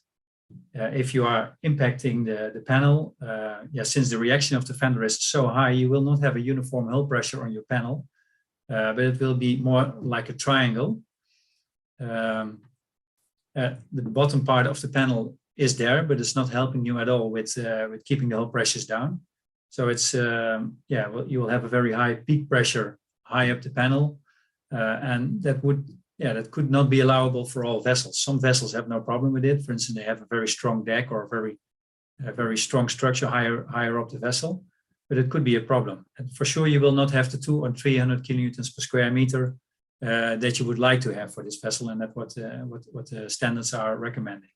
If you are impacting the panel, since the reaction of the fender is so high, you will not have a uniform hull pressure on your panel, but it will be more like a triangle. The bottom part of the panel is there, but it's not helping you at all with keeping the hull pressures down. So it's you will have a very high peak pressure high up the panel, and that could not be allowable for all vessels. Some vessels have no problem with it. For instance, they have a very strong deck or a very strong structure higher up the vessel, but it could be a problem. And for sure, you will not have the 200 or 300 kilonewtons per square meter that you would like to have for this vessel, and that's what the standards are recommending.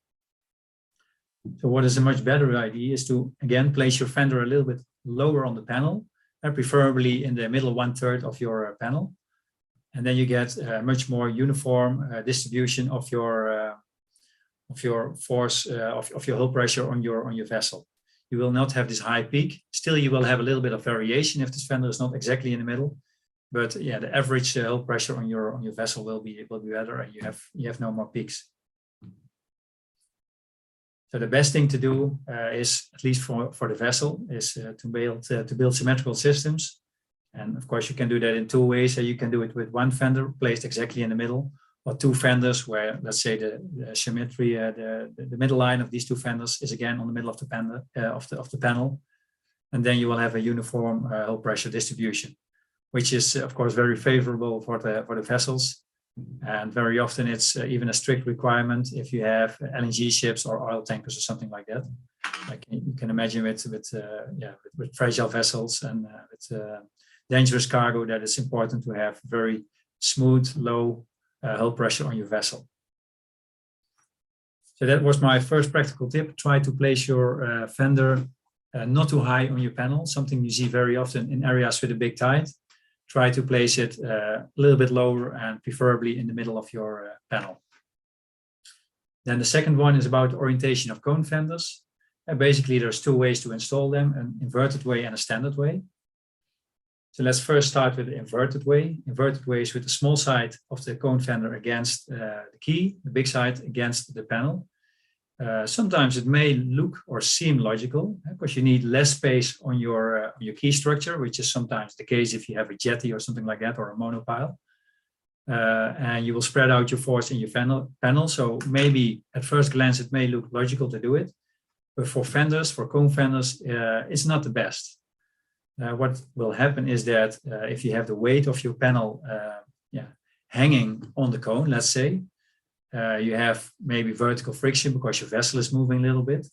So what is a much better idea is to, again, place your fender a little bit lower on the panel, preferably in the middle 1/3 of your panel. And then you get a much more uniform distribution of your force, of your hull pressure on your vessel. You will not have this high peak. Still, you will have a little bit of variation if this fender is not exactly in the middle. But yeah, the average hull pressure on your vessel will be better, and you have no more peaks. So the best thing to do is, at least for the vessel, is to build symmetrical systems. And of course, you can do that in 2 ways. So you can do it with one fender placed exactly in the middle, or 2 fenders where, let's say, the symmetry, the middle line of these 2 fenders is again on the middle of the panel, and then you will have a uniform hull pressure distribution, which is of course very favorable for the vessels. And very often it's even a strict requirement if you have LNG ships or oil tankers or something like that. Like you can imagine with fragile vessels and with dangerous cargo, that it's important to have very smooth, low hull pressure on your vessel. So that was my first practical tip. Try to place your fender not too high on your panel, something you see very often in areas with a big tide. Try to place it a little bit lower and preferably in the middle of your panel. Then the second one is about orientation of cone fenders. Basically, there's 2 ways to install them, an inverted way and a standard way. So let's first start with the inverted way. Inverted way is with the small side of the cone fender against the key, the big side against the panel. Sometimes it may look or seem logical because you need less space on your key structure, which is sometimes the case if you have a jetty or something like that, or a monopile. And you will spread out your force in your panel. So maybe at first glance, it may look logical to do it, but for cone fenders, it's not the best. What will happen is that if you have the weight of your panel hanging on the cone, let's say, you have maybe vertical friction because your vessel is moving a little bit.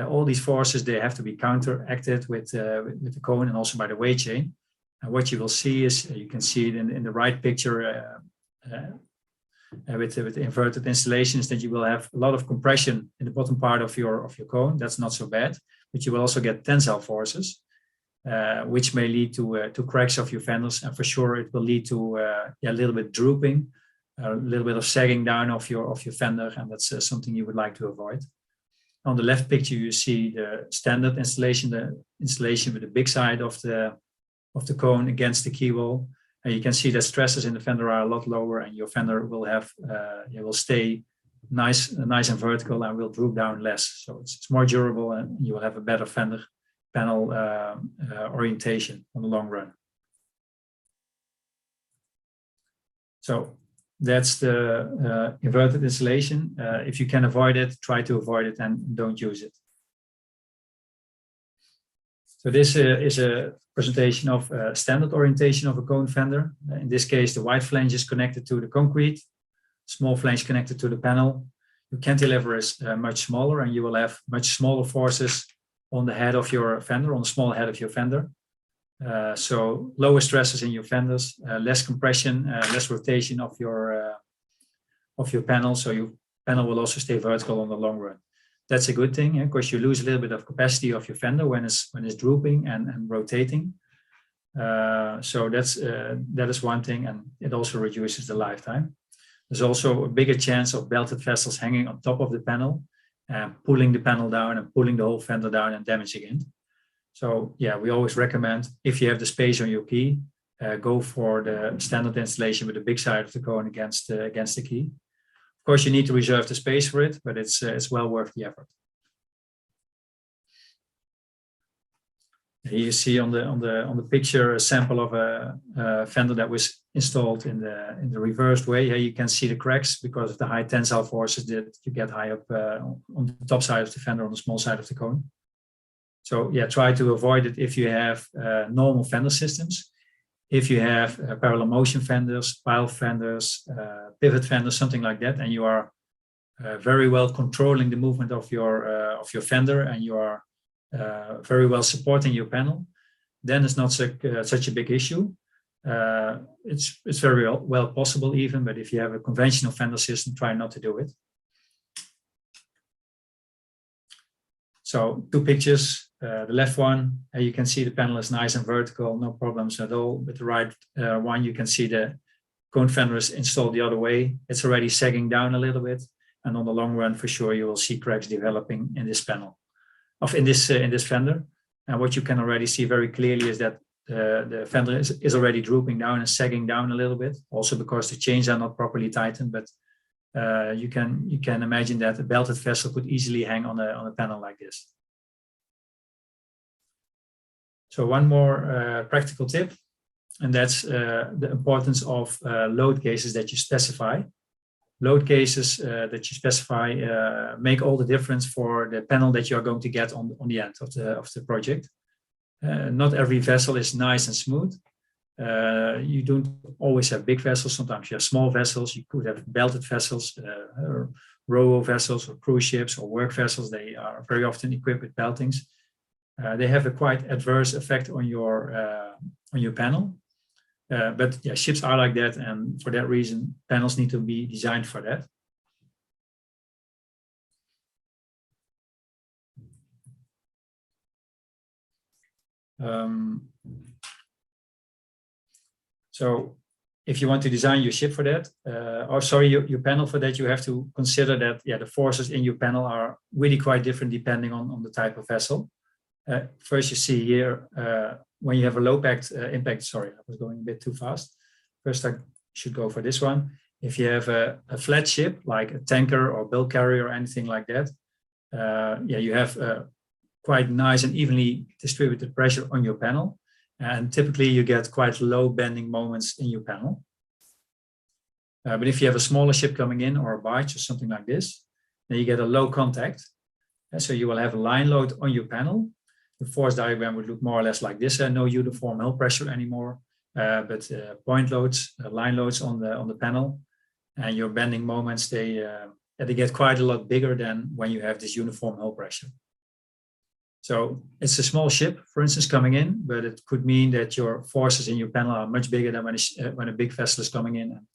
All these forces, they have to be counteracted with the cone and also by the weight chain. And what you will see is, you can see it in the right picture with the inverted installations, that you will have a lot of compression in the bottom part of your cone. That's not so bad, but you will also get tensile forces, which may lead to cracks of your fenders. And for sure, it will lead to a little bit drooping, a little bit of sagging down of your fender, and that's something you would like to avoid. On the left picture, you see the standard installation, the installation with the big side of the cone against the key wall. And you can see that stresses in the fender are a lot lower, and your fender will have will stay nice and vertical and will droop down less. So it's more durable, and you will have a better fender panel orientation on the long run. So that's the inverted installation. If you can avoid it, try to avoid it and don't use it. So this is a presentation of standard orientation of a cone fender. In this case, the wide flange is connected to the concrete, small flange connected to the panel. Your cantilever is much smaller, and you will have much smaller forces on the head of your fender, on the small head of your fender. So lower stresses in your fenders, less compression, less rotation of your panel. So your panel will also stay vertical on the long run. That's a good thing, because you lose a little bit of capacity of your fender when it's drooping and rotating. So that is one thing, and it also reduces the lifetime. There's also a bigger chance of belted vessels hanging on top of the panel and pulling the panel down and pulling the whole fender down and damaging it. So yeah, we always recommend, if you have the space on your key, go for the standard installation with the big side of the cone against the key. Of course, you need to reserve the space for it, but it's well worth the effort. Here you see on the picture a sample of a fender that was installed in the reversed way. Here you can see the cracks because of the high tensile forces that you get high up on the top side of the fender, on the small side of the cone. So yeah, try to avoid it if you have normal fender systems. If you have parallel motion fenders, pile fenders, pivot fenders, something like that, and you are very well controlling the movement of your fender, and you are very well supporting your panel, then it's not such a big issue. It's very well possible even, but if you have a conventional fender system, try not to do it. So 2 pictures, the left one, you can see the panel is nice and vertical, no problems at all. With the right one, you can see the cone fender is installed the other way. It's already sagging down a little bit. And on the long run, for sure, you will see cracks developing in this panel, in this fender. And what you can already see very clearly is that the fender is already drooping down and sagging down a little bit, also because the chains are not properly tightened. But you can imagine that a belted vessel could easily hang on a panel like this. So one more practical tip, and that's the importance of load cases that you specify. Load cases that you specify make all the difference for the panel that you are going to get on the end of the project. Not every vessel is nice and smooth. You don't always have big vessels. Sometimes you have small vessels. You could have belted vessels, ro-ro vessels, or cruise ships, or work vessels. They are very often equipped with beltings. They have a quite adverse effect on your panel. But yeah, ships are like that, and for that reason, panels need to be designed for that. So if you want to design your ship for that, your panel for that, you have to consider that the forces in your panel are really quite different depending on the type of vessel. First, you see here, when you have a low impact, sorry, I was going a bit too fast. First, I should go for this one. If you have a flat ship, like a tanker or bulk carrier or anything like that, you have quite nice and evenly distributed pressure on your panel. And typically you get quite low bending moments in your panel. But if you have a smaller ship coming in, or a barge or something like this, then you get a low contact. So you will have a line load on your panel. The force diagram would look more or less like this. No uniform hull pressure anymore, but point loads, line loads on the panel, and your bending moments, they get quite a lot bigger than when you have this uniform hull pressure. So it's a small ship, for instance, coming in, but it could mean that your forces in your panel are much bigger than when a big vessel is coming in and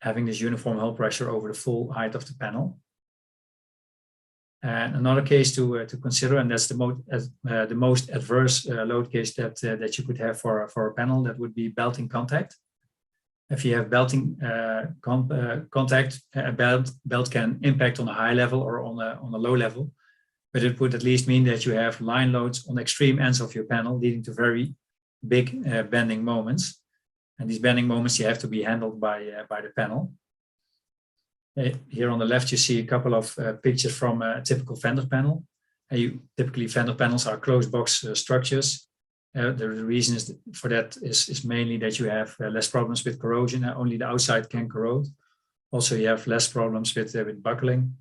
having this uniform hull pressure over the full height of the panel. And another case to consider, and that's the most adverse load case that you could have for a panel, that would be belting contact. If you have belting contact, a belt can impact on a high level or on a low level, but it would at least mean that you have line loads on extreme ends of your panel, leading to very big bending moments. And these bending moments, you have to be handled by the panel. Here on the left, you see a couple of pictures from a typical fender panel. Typically, fender panels are closed box structures. The reason for that is mainly that you have less problems with corrosion. Only the outside can corrode. Also, you have less problems with buckling.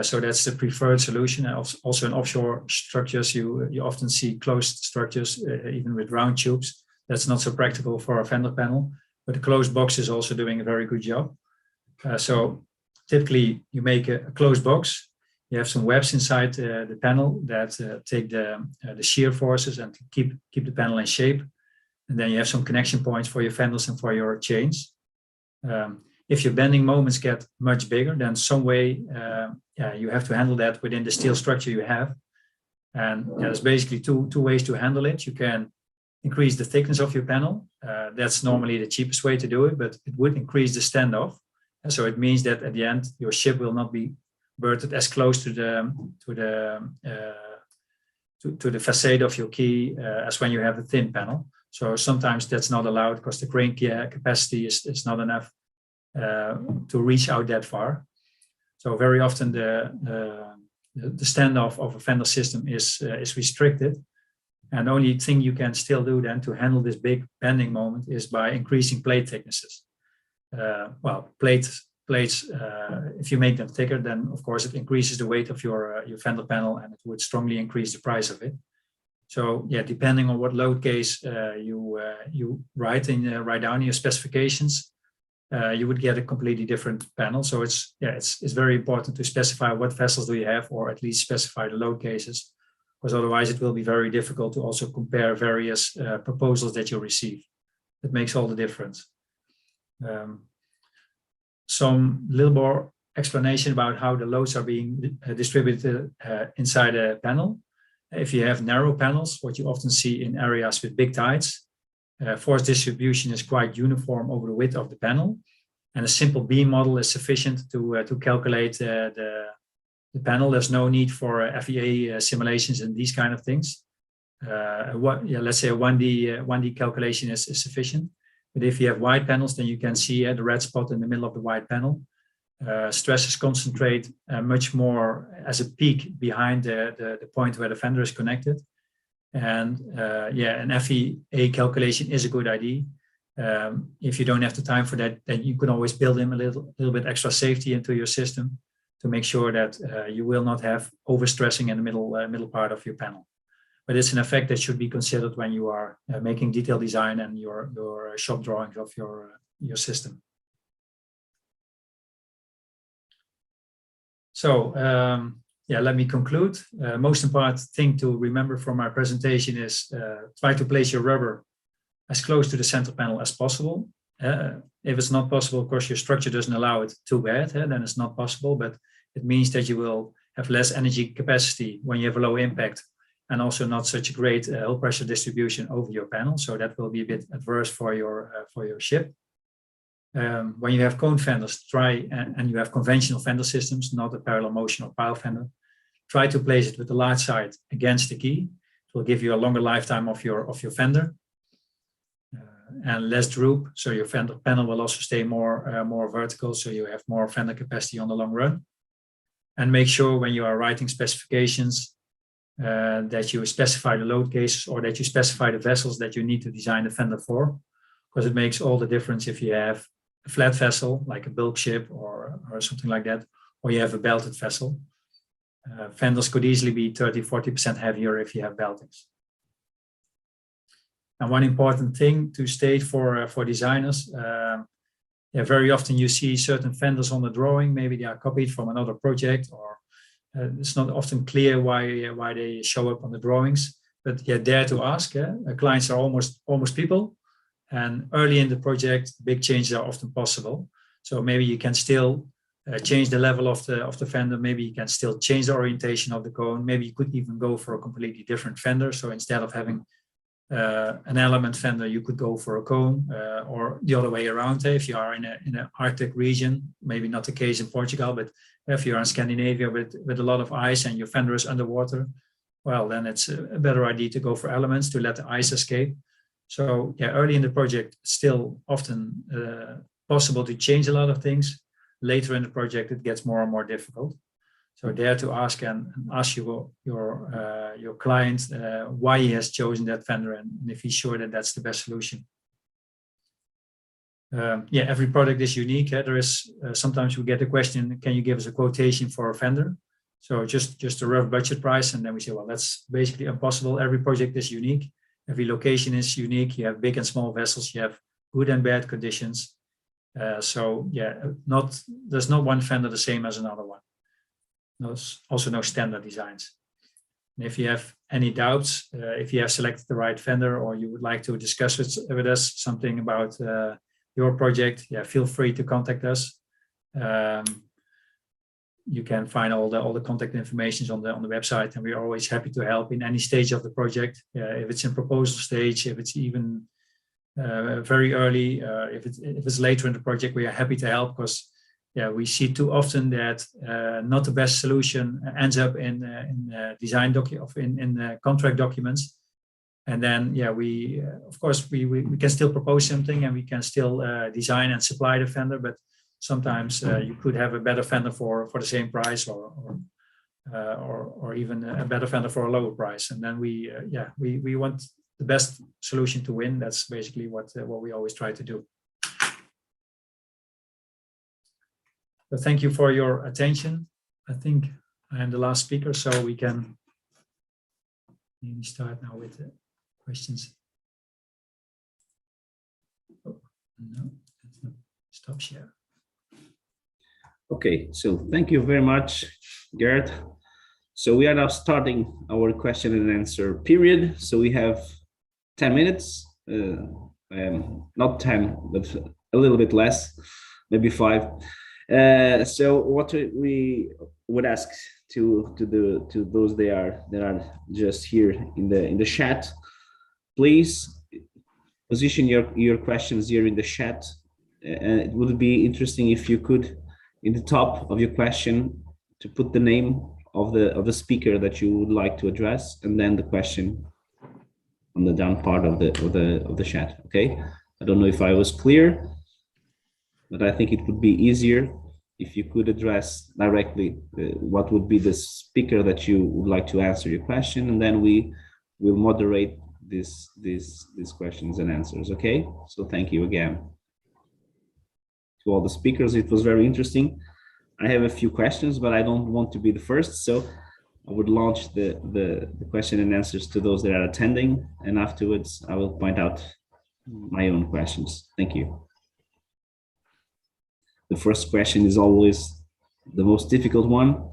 So that's the preferred solution. Also, in offshore structures, you often see closed structures, even with round tubes. That's not so practical for a fender panel, but the closed box is also doing a very good job. So typically, you make a closed box. You have some webs inside the panel that take the shear forces and keep the panel in shape. And then you have some connection points for your fenders and for your chains. If your bending moments get much bigger, then some way you have to handle that within the steel structure you have. And there's basically two ways to handle it. You can increase the thickness of your panel. That's normally the cheapest way to do it, but it would increase the standoff. And so it means that at the end, your ship will not be berthed as close to the facade of your quay as when you have a thin panel. So sometimes that's not allowed because the crane capacity is not enough to reach out that far. So very often the standoff of a fender system is restricted. And the only thing you can still do then to handle this big bending moment is by increasing plate thicknesses. Plates, if you make them thicker, then of course it increases the weight of your fender panel, and it would strongly increase the price of it. So yeah, depending on what load case you write down your specifications, you would get a completely different panel. So it's very important to specify what vessels do you have, or at least specify the load cases, because otherwise it will be very difficult to also compare various proposals that you receive. It makes all the difference. Some little more explanation about how the loads are being distributed inside a panel. If you have narrow panels, what you often see in areas with big tides, force distribution is quite uniform over the width of the panel, and a simple beam model is sufficient to calculate the panel. There's no need for FEA simulations and these kind of things. Let's say a 1D calculation is sufficient. But if you have wide panels, then you can see the red spot in the middle of the wide panel. Stresses concentrate much more as a peak behind the point where the fender is connected. And an FEA calculation is a good idea. If you don't have the time for that, then you can always build in a little bit extra safety into your system to make sure that you will not have overstressing in the middle part of your panel. But it's an effect that should be considered when you are making detailed design and your shop drawings of your system. So let me conclude. Most important thing to remember from my presentation is try to place your rubber as close to the center panel as possible. If it's not possible, of course, your structure doesn't allow it too bad, then it's not possible, but it means that you will have less energy capacity when you have a low impact, and also not such a great hull pressure distribution over your panel. So that will be a bit adverse for your ship. When you have cone fenders, and you have conventional fender systems, not a parallel motion or pile fender, try to place it with the large side against the key. It will give you a longer lifetime of your fender. And less droop, so your fender panel will also stay more vertical, so you have more fender capacity on the long run. And make sure when you are writing specifications that you specify the load cases, or that you specify the vessels that you need to design the fender for, because it makes all the difference if you have a flat vessel like a bulk ship or something like that, or you have a belted vessel. Fenders could easily be 30-40% heavier if you have beltings. And one important thing to state for designers, very often you see certain fenders on the drawing, maybe they are copied from another project, or it's not often clear why they show up on the drawings, but dare to ask. Clients are almost people, and early in the project, big changes are often possible. So maybe you can still change the level of the fender. Maybe you can still change the orientation of the cone. Maybe you could even go for a completely different fender. So instead of having an element fender, you could go for a cone, or the other way around. If you are in an Arctic region, maybe not the case in Portugal, but if you're in Scandinavia with a lot of ice and your fender is underwater, well, then it's a better idea to go for elements to let the ice escape. So early in the project, it's still often possible to change a lot of things. Later in the project, it gets more and more difficult. So dare to ask, and ask your client why he has chosen that fender, and if he's sure that that's the best solution. Every product is unique. There is sometimes we get a question, can you give us a quotation for a fender? So just a rough budget price, and then we say, well, that's basically impossible. Every project is unique. Every location is unique. You have big and small vessels. You have good and bad conditions. There's not one fender the same as another one. There's also no standard designs. And if you have any doubts, if you have selected the right fender, or you would like to discuss with us something about your project, feel free to contact us. You can find all the contact information on the website, and we're always happy to help in any stage of the project. If it's in proposal stage, if it's even very early, if it's later in the project, we are happy to help, because we see too often that not the best solution ends up in design in contract documents, and then we of course we can still propose something, and we can still design and supply the fender, but sometimes you could have a better fender for the same price, or or even a better vendor for a lower price. And then we want the best solution to win. That's basically what we always try to do. So thank you for your attention. I think I am the last speaker, so we can maybe start now with the questions. Oh, no, that's not stop share. Okay, so thank you very much, Gert. So we are now starting our question and answer period. So we have 10 minutes, not 10, but a little bit less, maybe 5. So what we would ask to those that are just here in the chat, please position your questions here in the chat. And it would be interesting if you could, in the top of your question, to put the name of the speaker that you would like to address, and then the question on the down part of the chat. Okay, I don't know if I was clear, but I think it would be easier if you could address directly what would be the speaker that you would like to answer your question, and then we will moderate these questions and answers. Okay, so thank you again to all the speakers. It was very interesting. I have a few questions, but I don't want to be the first, so I would launch the question and answers to those that are attending, and afterwards I will point out my own questions. Thank you. The first question is always the most difficult one.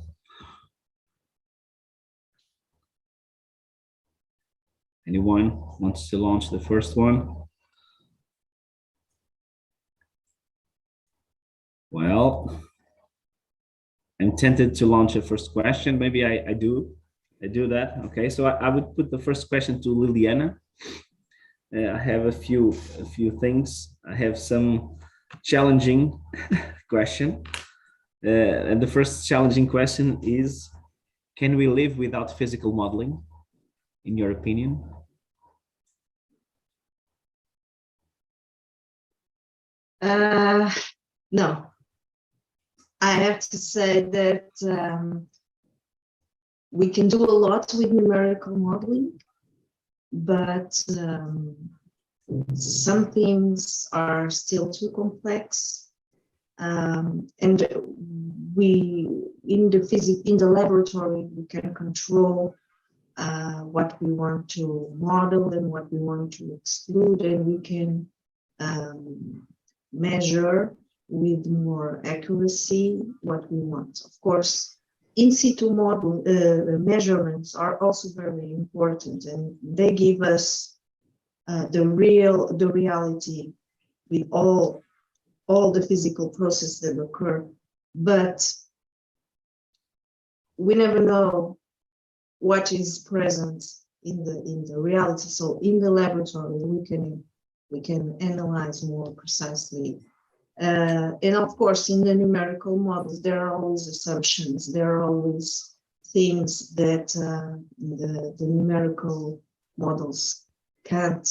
Anyone wants to launch the first one? Well, I'm tempted to launch a first question. Maybe I do that. Okay, so I would put the first question to Liliana. I have a few things. I have some challenging question, and the first challenging question is: can we live without physical modeling, in your opinion? No. I have to say that we can do a lot with numerical modeling, but some things are still too complex, and we in the laboratory we can control what we want to model and what we want to exclude, and we can measure with more accuracy what we want. Of course, in situ model measurements are also very important, and they give us the reality with all the physical processes that occur, but we never know what is present in the reality. So in the laboratory we can analyze more precisely. And of course, in the numerical models, there are always assumptions. There are always things that the numerical models can't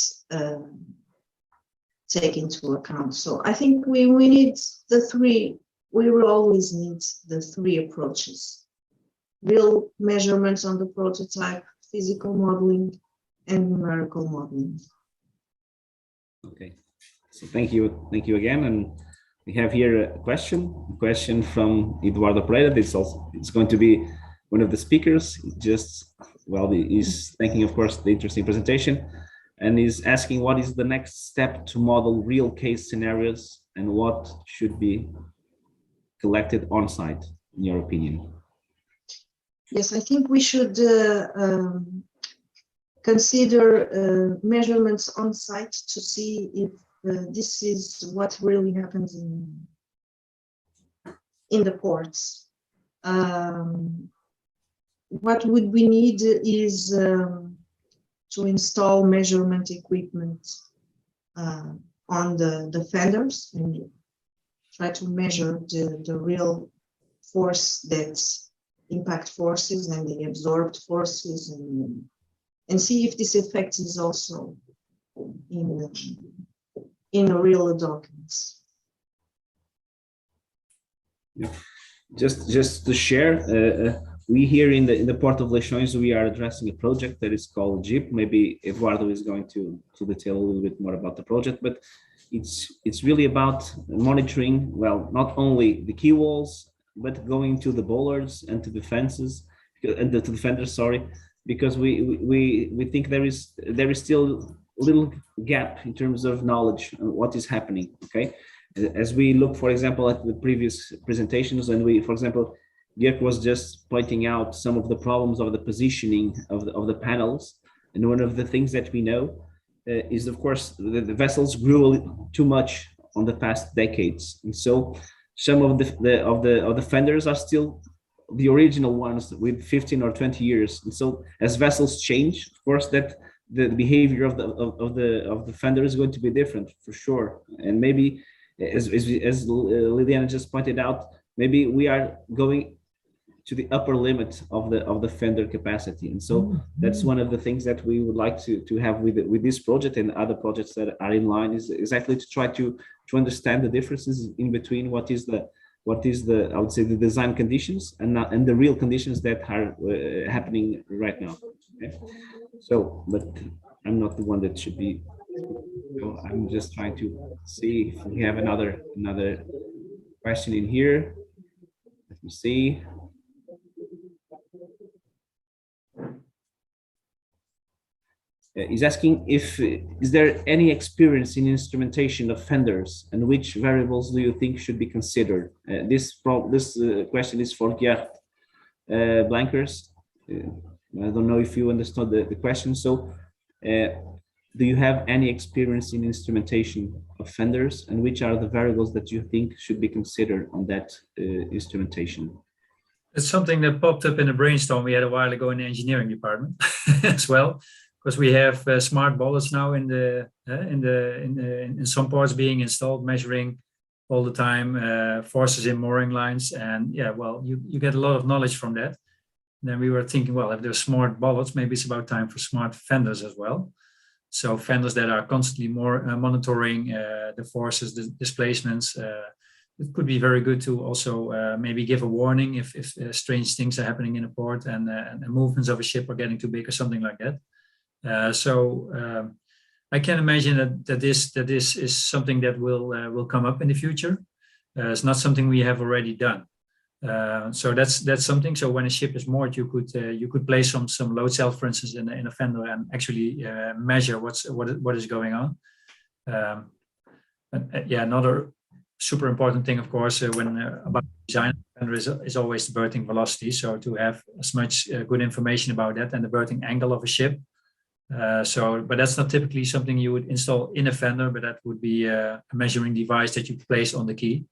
take into account. So I think we need the three. We will always need the three approaches: real measurements on the prototype, physical modeling, and numerical modeling. Okay, so thank you again. And we have here a question from Eduardo Pereira. It's going to be one of the speakers. He's thanking, of course, the interesting presentation, and he's asking what is the next step to model real case scenarios and what should be collected on site, in your opinion. Yes, I think we should consider measurements on site to see if this is what really happens in the ports. What would we need is to install measurement equipment on the fenders and try to measure the real force that's impact forces and the absorbed forces, and see if this effect is also in the real documents. Yeah. Just to share, we here in the Port of Leixões, we are addressing a project that is called JIP. Maybe Eduardo is going to detail a little bit more about the project, but it's really about monitoring, well, not only the quay walls, but going to the bollards and to defenses, and to defenders, sorry, because we think there is still a little gap in terms of knowledge on what is happening. Okay, as we look, for example, at the previous presentations, and for example, Dirk was just pointing out some of the problems of the positioning of the panels, and one of the things that we know is, of course, the vessels grew too much on the past decades, and so some of the fenders are still the original ones with 15 or 20 years. And so as vessels change, of course, that the behavior of the fender is going to be different for sure. And maybe as Liliana just pointed out, maybe we are going to the upper limit of the fender capacity. And so that's one of the things that we would like to have with this project and other projects that are in line, is exactly to try to understand the differences in between what is the I would say the design conditions and the real conditions that are happening right now. Okay? So, but I'm not the one that should be. So I'm just trying to see if we have another question in here. Let me see. He's asking is there any experience in instrumentation of fenders, and which variables do you think should be considered? This question is for Gert Blankers. I don't know if you understood the question. So do you have any experience in instrumentation of fenders, and which are the variables that you think should be considered on that instrumentation? It's something that popped up in a brainstorm we had a while ago in the engineering department as well. Because we have smart bollards now in some parts being installed, measuring all the time forces in mooring lines, and yeah, well, you get a lot of knowledge from that. And then we were thinking, well, if there's smart bollards, maybe it's about time for smart fenders as well. So fenders that are constantly monitoring the forces, the displacements. It could be very good to also maybe give a warning if strange things are happening in a port and the movements of a ship are getting too big or something like that. I can imagine that this is something that will come up in the future. It's not something we have already done. So that's something. So when a ship is moored, you could place some load cells, for instance, in a fender and actually measure what is going on. Yeah, another super important thing, of course, when about design fender is always the berthing velocity. So to have as much good information about that and the berthing angle of a ship. But that's not typically something you would install in a fender, but that would be a measuring device that you place on the key,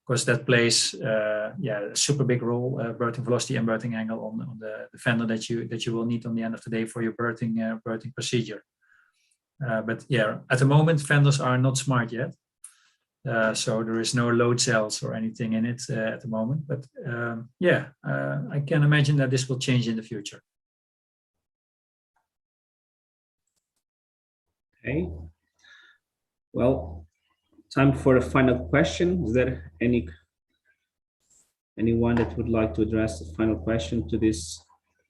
because that plays a super big role, berthing velocity and berthing angle on the fender that you will need on the end of the day for your berthing procedure. But yeah, at the moment fenders are not smart yet, so there is no load cells or anything in it at the moment. But I can imagine that this will change in the future. Okay. Well, time for a final question. Is there anyone that would like to address the final question to this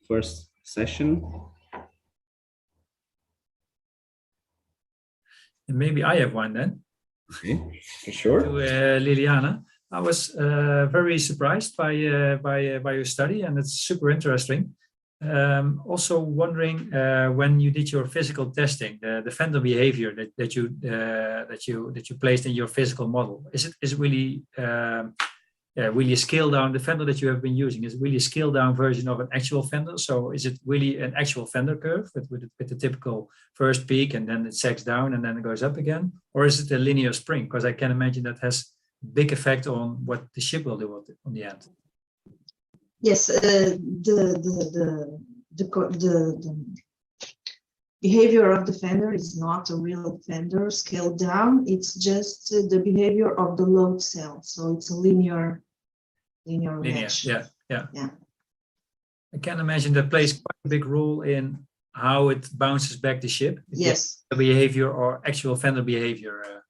first session? And maybe I have one then. Okay, for sure. To Liliana, I was very surprised by your study, and it's super interesting. Also wondering when you did your physical testing, the fender behavior that you placed in your physical model, is it really really a scale down? The fender that you have been using is really a scale down version of an actual fender. So is it really an actual fender curve with the typical first peak and then it sags down and then it goes up again, or is it a linear spring? Because I can imagine that has big effect on what the ship will do on the end. Yes, the behavior of the fender is not a real fender scaled down. It's just the behavior of the load cell. So it's a linear match. Yeah. I can imagine that plays quite a big role in how it bounces back the ship. Yes. The behavior or actual fender behavior.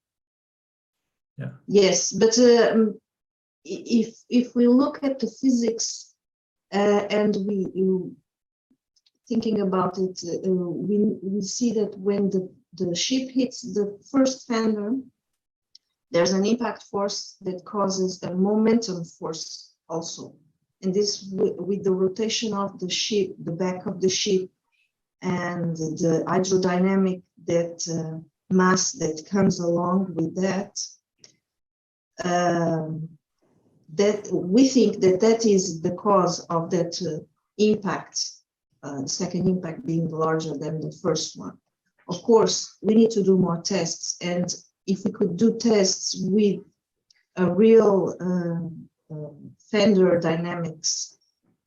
Yes, but if we look at the physics And thinking about it, we see that when the ship hits the first fender, there's an impact force that causes a momentum force also. And this, with the rotation of the ship, the back of the ship, and the hydrodynamic mass that comes along with that, that we think that is the cause of that impact, the second impact being larger than the first one. Of course, we need to do more tests, and if we could do tests with a real fender dynamics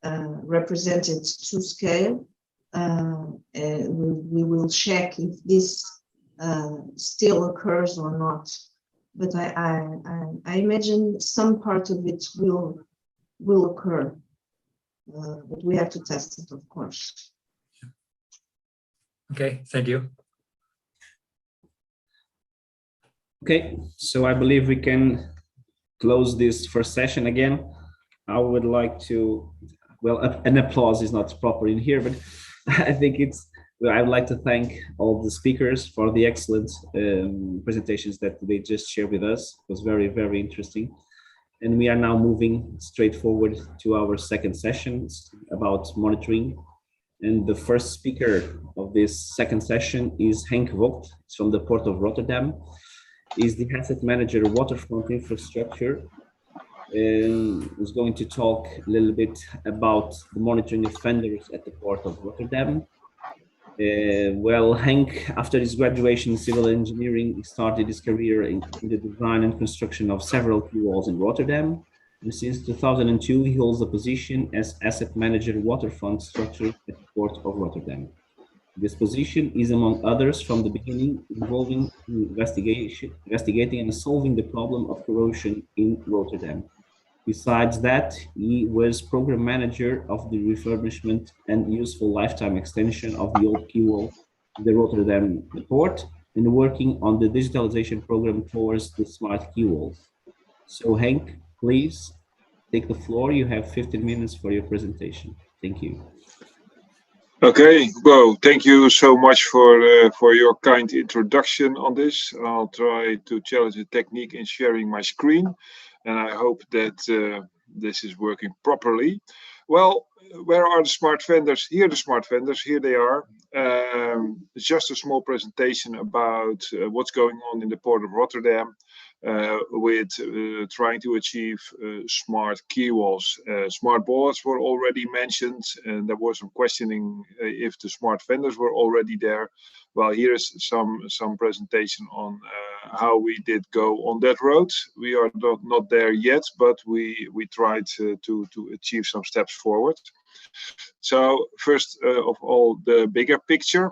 represented to scale, we will check if this still occurs or not. But I imagine some part of it will occur, but we have to test it, of course. Okay, thank you. Okay, so I believe we can close this first session again. I would like to, well, an applause is not proper in here, but I think I would like to thank all the speakers for the excellent presentations that they just shared with us. It was very, very interesting. And we are now moving straight forward to our second session about monitoring. And the first speaker of this second session is Henk Vogt from the Port of Rotterdam. He's the asset manager of waterfront infrastructure, and is going to talk a little bit about the monitoring of fenders at the Port of Rotterdam. Well, Henk, after his graduation in civil engineering, he started his career in the design and construction of several quay-walls in Rotterdam. And since 2002, he holds a position as asset manager waterfront structure at the Port of Rotterdam. This position is, among others, from the beginning, involving investigating and solving the problem of corrosion in Rotterdam. Besides that, he was program manager of the refurbishment and useful lifetime extension of the old quay wall in the Rotterdam port, and working on the digitalization program towards the smart quay walls. So Henk, please take the floor. You have 15 minutes for your presentation. Thank you. Okay, well, thank you so much for your kind introduction on this. I'll try to challenge the technique in sharing my screen, and I hope that this is working properly. Well, where are the smart vendors? Here are the smart vendors, here they are. It's just a small presentation about what's going on in the Port of Rotterdam with trying to achieve smart quay walls. Smart boards were already mentioned, and there was some questioning if the smart vendors were already there. Well, here is some presentation on how we did go on that road. We are not there yet, but we tried to achieve some steps forward. So first of all, the bigger picture.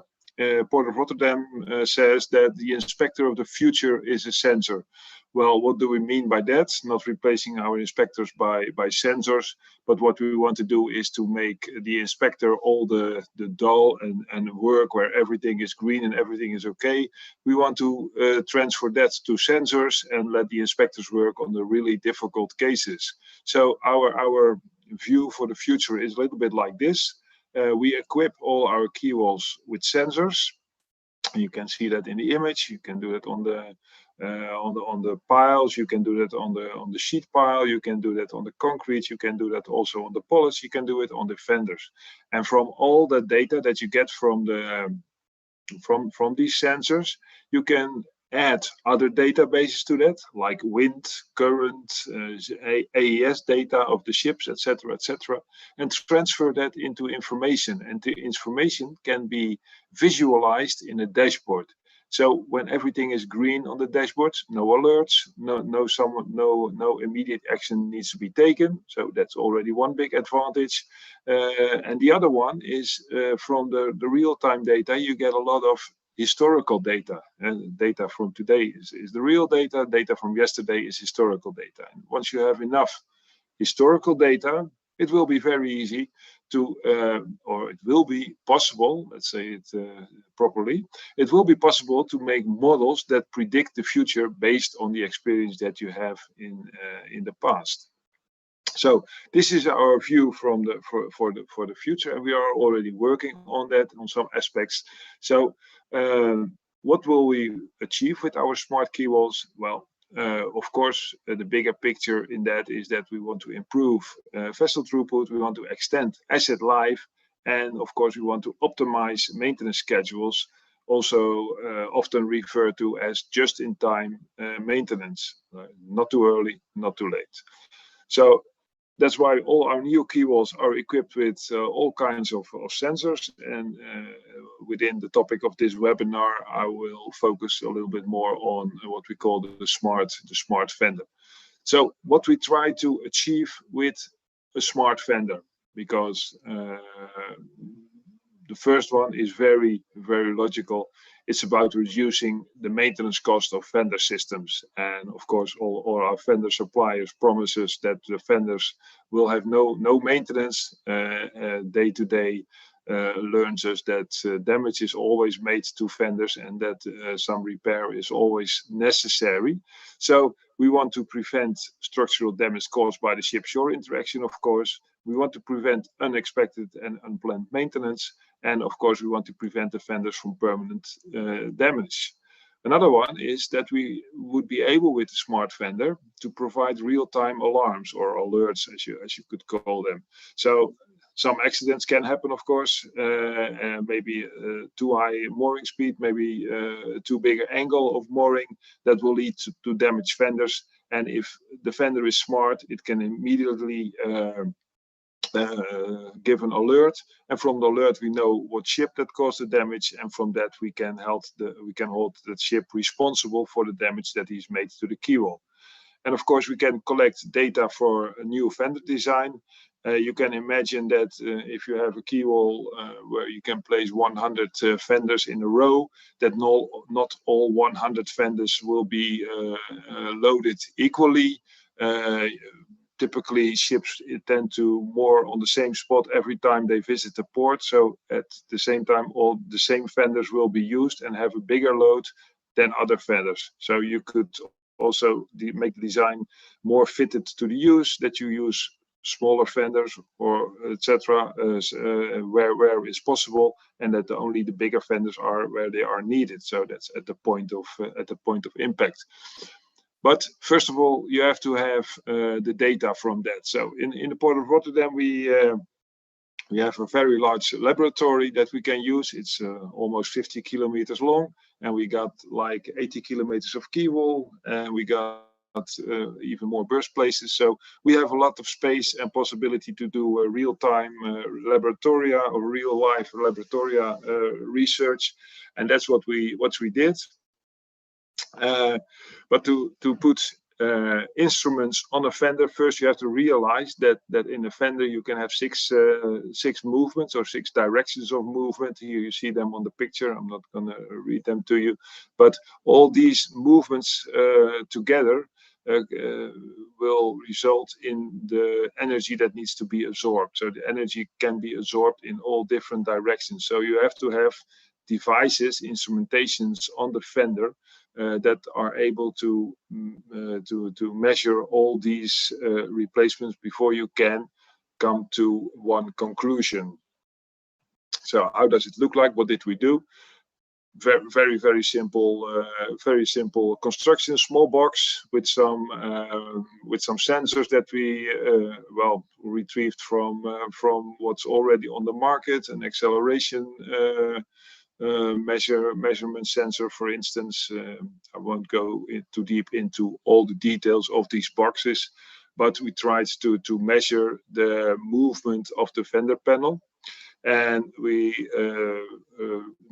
Port of Rotterdam says that the inspector of the future is a sensor. Well, what do we mean by that? Not replacing our inspectors by sensors, but what we want to do is to make the inspector all the dull and work where everything is green and everything is okay. We want to transfer that to sensors and let the inspectors work on the really difficult cases. So our view for the future is a little bit like this. We equip all our quay walls with sensors. You can see that in the image. You can do it on the piles. You can do that on the sheet pile. You can do that on the concrete. You can do that also on the pallets. You can do it on the fenders. And from all the data that you get from these sensors, you can add other databases to that, like wind, current, AES data of the ships, etc., and transfer that into information. And the information can be visualized in a dashboard. So when everything is green on the dashboard, no alerts, no immediate action needs to be taken. So that's already one big advantage. And the other one is from the real-time data, you get a lot of historical data, and data from today is the real data. Data from yesterday is historical data. And once you have enough historical data, it will be very easy to, or it will be possible, let's say it properly, it will be possible to make models that predict the future based on the experience that you have in the past. So this is our view from for the future, and we are already working on that on some aspects. So what will we achieve with our smart key walls? Well, of course, the bigger picture in that is that we want to improve vessel throughput, we want to extend asset life, and of course we want to optimize maintenance schedules, also often referred to as just-in-time maintenance, not too early, not too late. So that's why all our new key walls are equipped with all kinds of sensors, and within the topic of this webinar, I will focus a little bit more on what we call the smart fender. So what we try to achieve with a smart fender, because the first one is very, very logical. It's about reducing the maintenance cost of fender systems. And of course, all our fender suppliers promise us that the fenders will have no maintenance. Day-to-day learns us that damage is always made to fenders, and that some repair is always necessary. So we want to prevent structural damage caused by the ship-shore interaction, of course. We want to prevent unexpected and unplanned maintenance. And of course, we want to prevent the fenders from permanent damage. Another one is that we would be able, with the smart fender, to provide real-time alarms or alerts, as you could call them. So some accidents can happen, of course, maybe too high mooring speed, maybe too big an angle of mooring that will lead to damaged fenders. And if the fender is smart, it can immediately give an alert, and from the alert we know what ship that caused the damage, and from that we can hold that ship responsible for the damage that is made to the key wall. And of course we can collect data for a new fender design. You can imagine that if you have a key wall where you can place 100 fenders in a row, that not all 100 fenders will be loaded equally. Typically, ships tend to moor on the same spot every time they visit the port. So at the same time, all the same fenders will be used and have a bigger load than other fenders. So you could also make the design more fitted to the use, that you use smaller fenders or etc. Where it's possible, and that only the bigger fenders are where they are needed. So that's at the point of impact. But first of all, you have to have the data from that. So in the port of Rotterdam, we have a very large laboratory that we can use. It's almost 50 kilometers long, and we got like 80 kilometers of key wall, and we got even more burst places. So we have a lot of space and possibility to do real-time laboratoria or real-life laboratoria research, and that's what we did. But to put instruments on a fender, first you have to realize that in a fender you can have six movements or 6 directions of movement. Here you see them on the picture. I'm not going to read them to you, but all these movements together will result in the energy that needs to be absorbed. So the energy can be absorbed in all different directions. So you have to have devices, instrumentations on the fender that are able to measure all these replacements before you can come to one conclusion. So how does it look like? What did we do? Very simple construction, small box with some sensors that we retrieved from what's already on the market, an acceleration measurement sensor, for instance. I won't go too deep into all the details of these boxes, but we tried to measure the movement of the fender panel, and we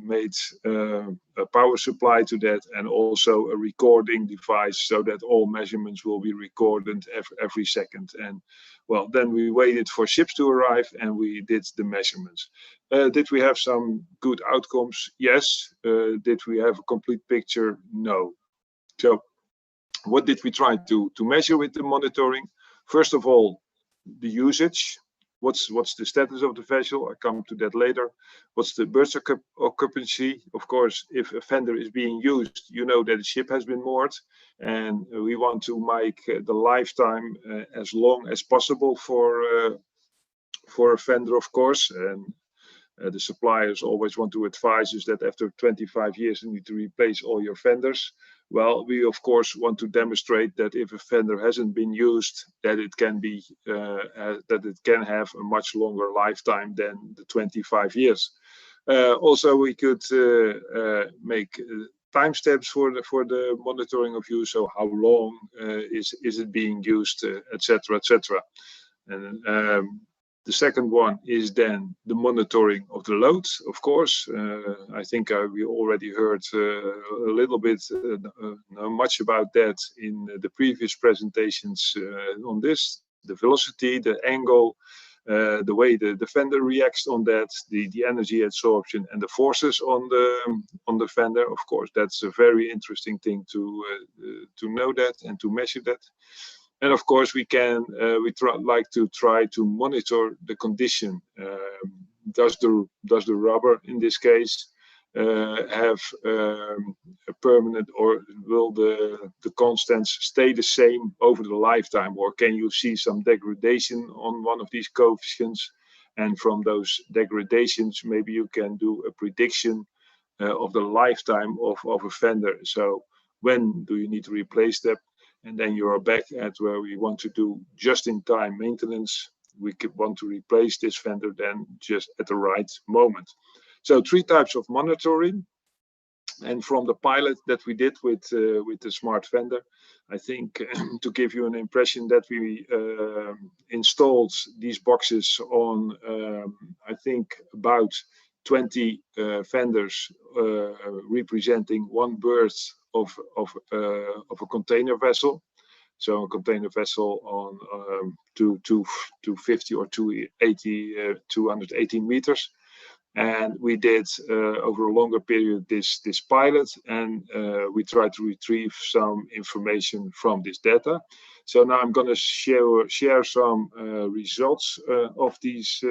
made a power supply to that, and also a recording device, so that all measurements will be recorded every second. And well, then we waited for ships to arrive and we did the measurements. Did we have some good outcomes? Yes. Did we have a complete picture? No. So what did we try to measure with the monitoring? First of all, the usage. what's the status of the vessel? I come to that later. What's the berth occupancy? Of course, if a fender is being used, you know that the ship has been moored, and we want to make the lifetime as long as possible for a fender, of course. And the suppliers always want to advise us that after 25 years you need to replace all your fenders. Well, we of course want to demonstrate that if a fender hasn't been used, that it can be that it can have a much longer lifetime than the 25 years. Also, we could make timestamps for the monitoring of use. So how long is it being used, etc., etc. And the second one is then the monitoring of the load. Of course, I think we already heard a little bit, much about that in the previous presentations on this. The velocity, the angle, the way the fender reacts on that, the energy absorption and the forces on the fender. Of course, that's a very interesting thing to know that and to measure that. And of course, we like to try to monitor the condition. Does the rubber, in this case, have a permanent, or will the constants stay the same over the lifetime, or can you see some degradation on one of these coefficients? And from those degradations, maybe you can do a prediction of the lifetime of a fender. So when do you need to replace that? And then you are back at where we want to do just-in-time maintenance. We could want to replace this fender then just at the right moment. So 3 types of monitoring. And from the pilot that we did with the smart fender, I think to give you an impression that we installed these boxes on, I think, about 20 fenders representing one berth of a container vessel. So a container vessel on 250 or 218 meters. And we did over a longer period this pilot, and we tried to retrieve some information from this data. So now I'm going to share some results of this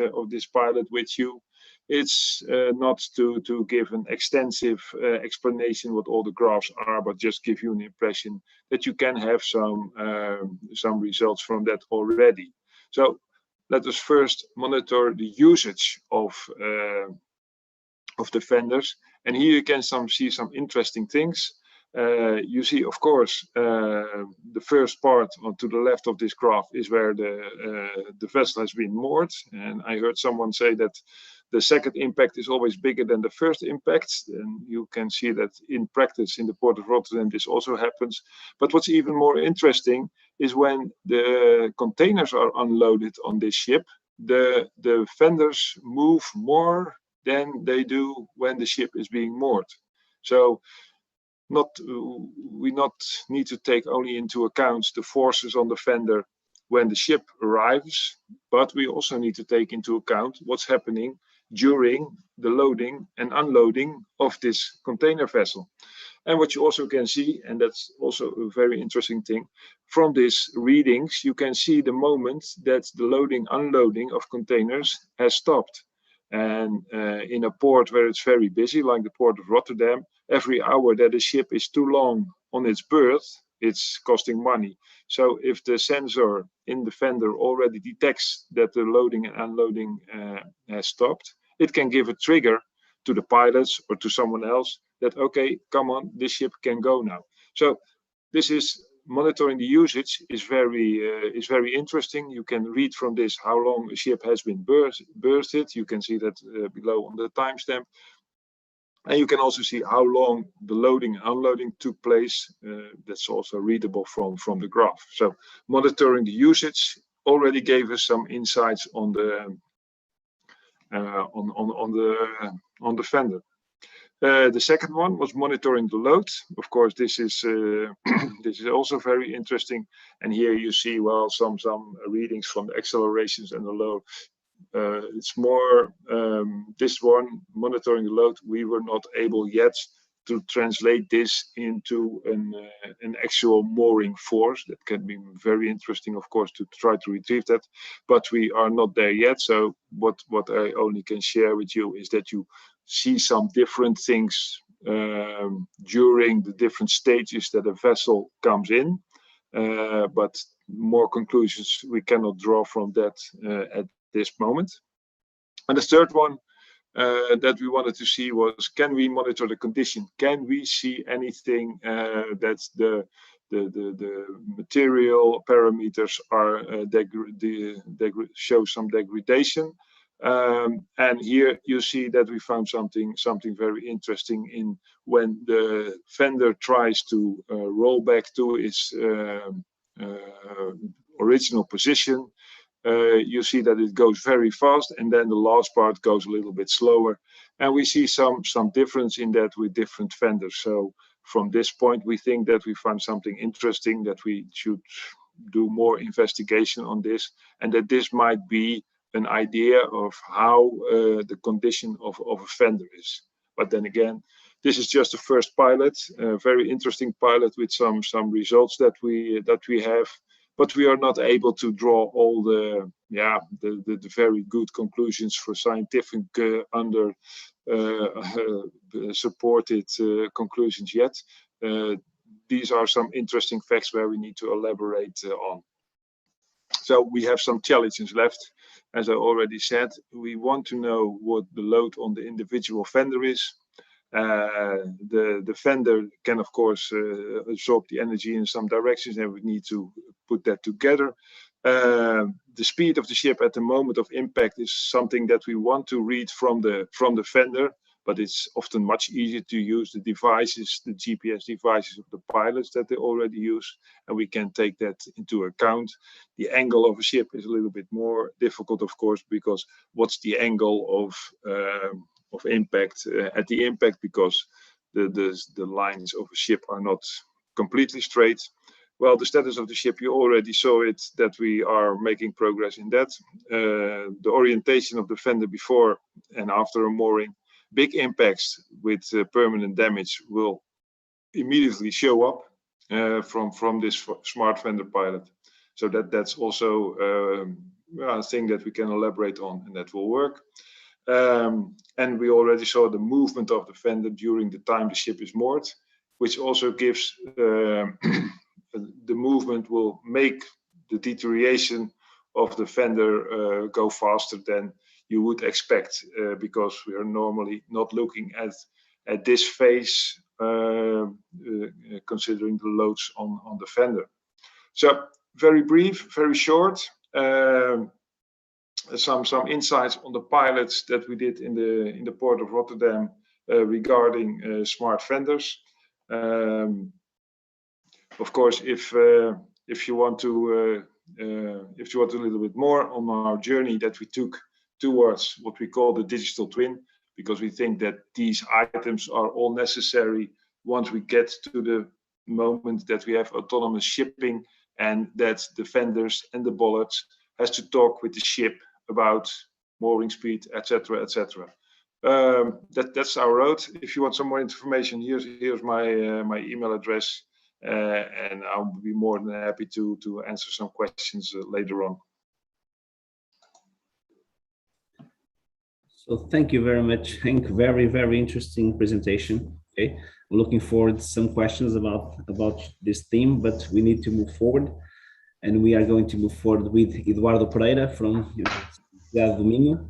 pilot with you. It's not to give an extensive explanation what all the graphs are, but just give you an impression that you can have some results from that already. So let us first monitor the usage of the fenders, and here you can see some interesting things. You see, of course, the first part to the left of this graph is where the vessel has been moored, and I heard someone say that the second impact is always bigger than the first impact, and you can see that in practice in the Port of Rotterdam this also happens. But what's even more interesting is when the containers are unloaded on this ship, the fenders move more than they do when the ship is being moored. So we not need to take only into account the forces on the fender when the ship arrives, but we also need to take into account what's happening during the loading and unloading of this container vessel. And what you also can see, and that's also a very interesting thing, from these readings, you can see the moment that the loading, unloading of containers has stopped. And in a port where it's very busy, like the Port of Rotterdam, every hour that a ship is too long on its berth, it's costing money. So if the sensor in the fender already detects that the loading and unloading has stopped, it can give a trigger to the pilots or to someone else that, okay, come on, this ship can go now. So this is monitoring the usage is very interesting. You can read from this how long a ship has been berthed. You can see that below on the timestamp. And you can also see how long the loading and unloading took place. That's also readable from the graph. So monitoring the usage already gave us some insights on the fender. The second one was monitoring the load. Of course, this is also very interesting. And here you see, well, some readings from the accelerations and the load. It's more this one, monitoring the load. We were not able yet to translate this into an actual mooring force. That can be very interesting, of course, to try to retrieve that, but we are not there yet. So what I only can share with you is that you see some different things during the different stages that a vessel comes in, but more conclusions we cannot draw from that at this moment. And the third one that we wanted to see was, can we monitor the condition? Can we see anything that the material parameters are show some degradation? And here you see that we found something very interesting in when the fender tries to roll back to its original position. You see that it goes very fast, and then the last part goes a little bit slower, and we see some difference in that with different fenders. So from this point, we think that we found something interesting, that we should do more investigation on this, and that this might be an idea of how the condition of a fender is. But then again, this is just the first pilot, a very interesting pilot with some results that we have. But we are not able to draw all the very good conclusions for scientific supported conclusions yet. These are some interesting facts where we need to elaborate on. So we have some challenges left. As I already said, we want to know what the load on the individual fender is. The fender can, of course, absorb the energy in some directions, and we need to put that together. The speed of the ship at the moment of impact is something that we want to read from the fender, but it's often much easier to use the devices, the GPS devices of the pilots that they already use, and we can take that into account. The angle of a ship is a little bit more difficult, of course, because what's the angle of impact at the impact, because the lines of a ship are not completely straight. Well, the status of the ship, you already saw it, that we are making progress in that. The orientation of the fender before and after a mooring, big impacts with permanent damage will immediately show up from this smart fender pilot. So that's also a thing that we can elaborate on, and that will work. And we already saw the movement of the fender during the time the ship is moored, which also gives the movement will make the deterioration of the fender go faster than you would expect, because we are normally not looking at this phase, considering the loads on the fender. So very brief, very short. Some insights on the pilots that we did in the port of Rotterdam regarding smart fenders. Of course, if you want to a little bit more on our journey that we took towards what we call the digital twin, because we think that these items are all necessary once we get to the moment that we have autonomous shipping, and that the fenders and the bollards has to talk with the ship about mooring speed, etc., etc. That's our road. If you want some more information, here's my email address, and I'll be more than happy to answer some questions later on. So thank you very much, Henk. Very interesting presentation. Okay, I'm looking forward to some questions about this theme, but we need to move forward. And we are going to move forward with Eduardo Pereira from Universidade do Minho.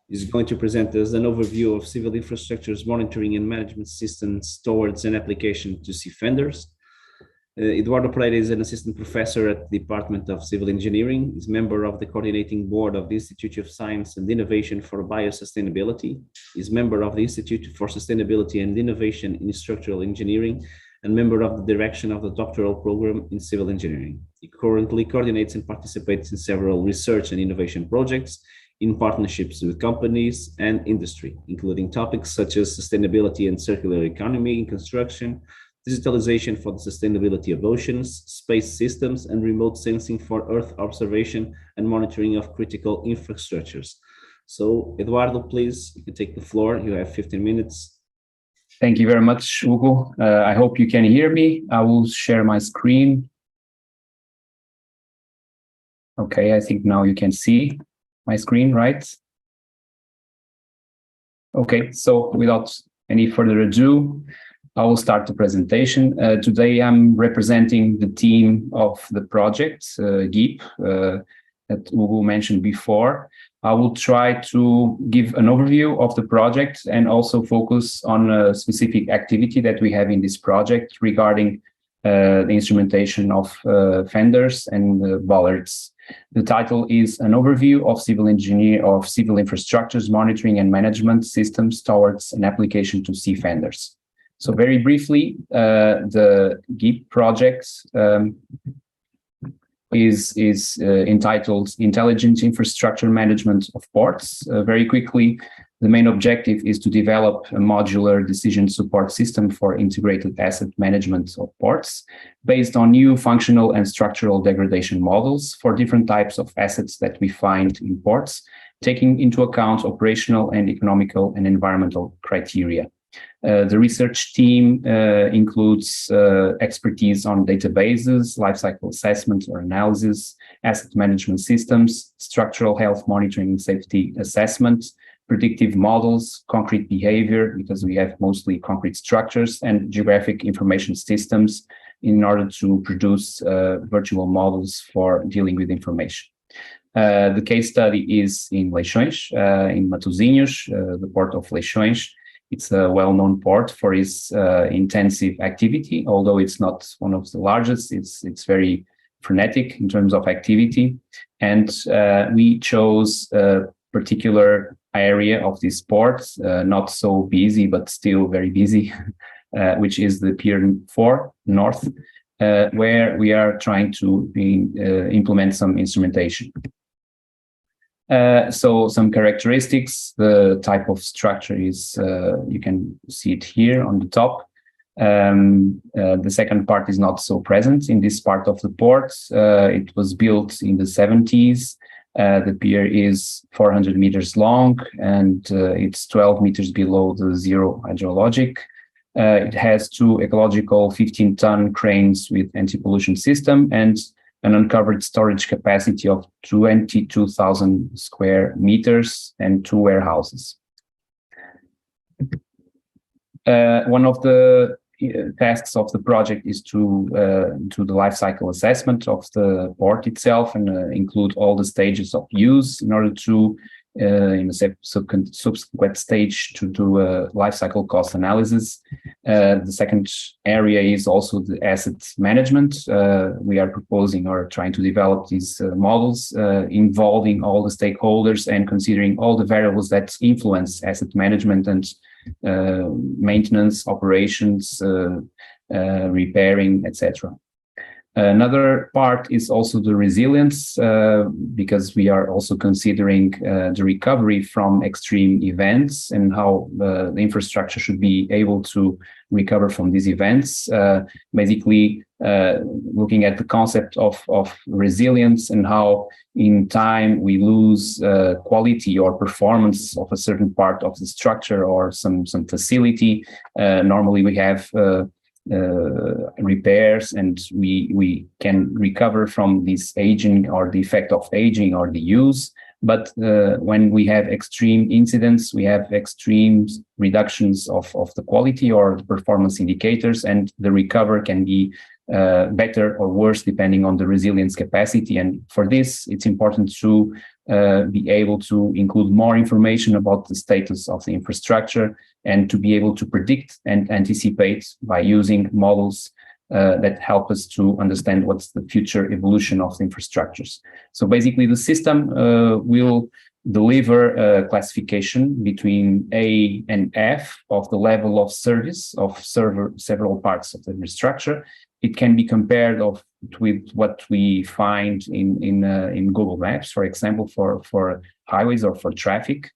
He's going to present us an overview of civil infrastructures monitoring and management systems towards an application to sea fenders. Eduardo Pereira is an assistant professor at the Department of Civil Engineering. He's member of the coordinating board of the Institute of Science and Innovation for Biosustainability. He's member of the Institute for Sustainability and Innovation in Structural Engineering, and member of the direction of the doctoral program in civil engineering. He currently coordinates and participates in several research and innovation projects in partnerships with companies and industry, including topics such as sustainability and circular economy in construction, digitalization for the sustainability of oceans, space systems, and remote sensing for Earth observation and monitoring of critical infrastructures. So, Eduardo, please, you can take the floor. You have 15 minutes. Thank you very much, Hugo. I hope you can hear me. I will share my screen. Okay, I think now you can see my screen, right? Okay, so without any further ado, I will start the presentation. Today I'm representing the team of the project, GIP, that Hugo mentioned before. I will try to give an overview of the project and also focus on a specific activity that we have in this project regarding the instrumentation of fenders and bollards. The title is An Overview of Civil Infrastructures Monitoring and Management Systems Towards an Application to Sea Fenders. So very briefly, the GIP project is entitled Intelligent Infrastructure Management of Ports. Very quickly, the main objective is to develop a modular decision support system for integrated asset management of ports based on new functional and structural degradation models for different types of assets that we find in ports, taking into account operational and economical and environmental criteria. The research team includes expertise on databases, lifecycle assessment or analysis, asset management systems, structural health monitoring and safety assessment, predictive models, concrete behavior, because we have mostly concrete structures, and geographic information systems in order to produce virtual models for dealing with information. The case study is in Leixões, in Matosinhos, the port of Leixões. It's a well-known port for its intensive activity, although it's not one of the largest. It's very frenetic in terms of activity. And we chose a particular area of this port, not so busy, but still very busy, which is the Pier 4 North, where we are trying to implement some instrumentation. So some characteristics, the type of structure is, you can see it here on the top. The second part is not so present in this part of the port. It was built in the 70s. The pier is 400 meters long and it's 12 meters below the zero hydrologic. It has two ecological 15-ton cranes with anti-pollution system and an uncovered storage capacity of 22,000 square meters and two warehouses. One of the tasks of the project is to do the life cycle assessment of the port itself and include all the stages of use in order to, in a subsequent stage, to do a life cycle cost analysis. The second area is also the asset management. We are proposing or trying to develop these models involving all the stakeholders and considering all the variables that influence asset management and maintenance, operations, repairing, etc. Another part is also the resilience, because we are also considering the recovery from extreme events and how the infrastructure should be able to recover from these events. Basically, looking at the concept of resilience and how in time we lose quality or performance of a certain part of the structure or some facility. Normally we have repairs and we can recover from this aging or the effect of aging or the use. But when we have extreme incidents, we have extreme reductions of the quality or the performance indicators, and the recover can be better or worse depending on the resilience capacity. And for this, it's important to be able to include more information about the status of the infrastructure and to be able to predict and anticipate by using models that help us to understand what's the future evolution of the infrastructures. So basically the system will deliver a classification between A and F of the level of service of several parts of the infrastructure. It can be compared with what we find in Google Maps, for example, for highways or for traffic.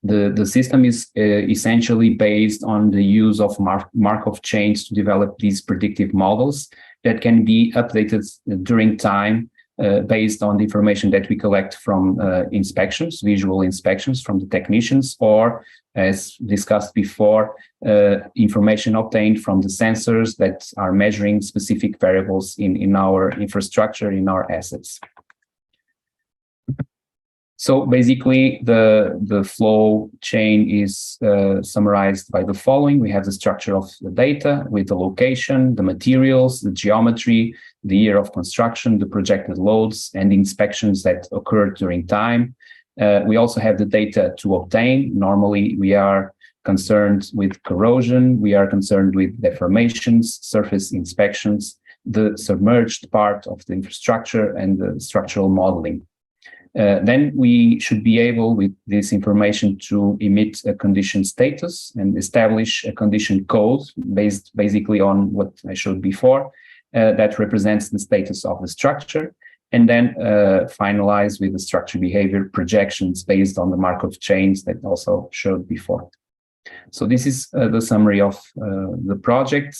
The system is essentially based on the use of Markov chains to develop these predictive models that can be updated during time based on the information that we collect from inspections, visual inspections from the technicians, or as discussed before, information obtained from the sensors that are measuring specific variables in our infrastructure, in our assets. So basically, the flow chain is summarized by the following. We have the structure of the data with the location, the materials, the geometry, the year of construction, the projected loads, and the inspections that occurred during time. We also have the data to obtain. Normally, we are concerned with corrosion, we are concerned with deformations, surface inspections, the submerged part of the infrastructure, and the structural modeling. Then we should be able, with this information, to emit a condition status and establish a condition code based basically on what I showed before, that represents the status of the structure, and then finalize with the structure behavior projections based on the Markov chains that also showed before. So this is the summary of the project.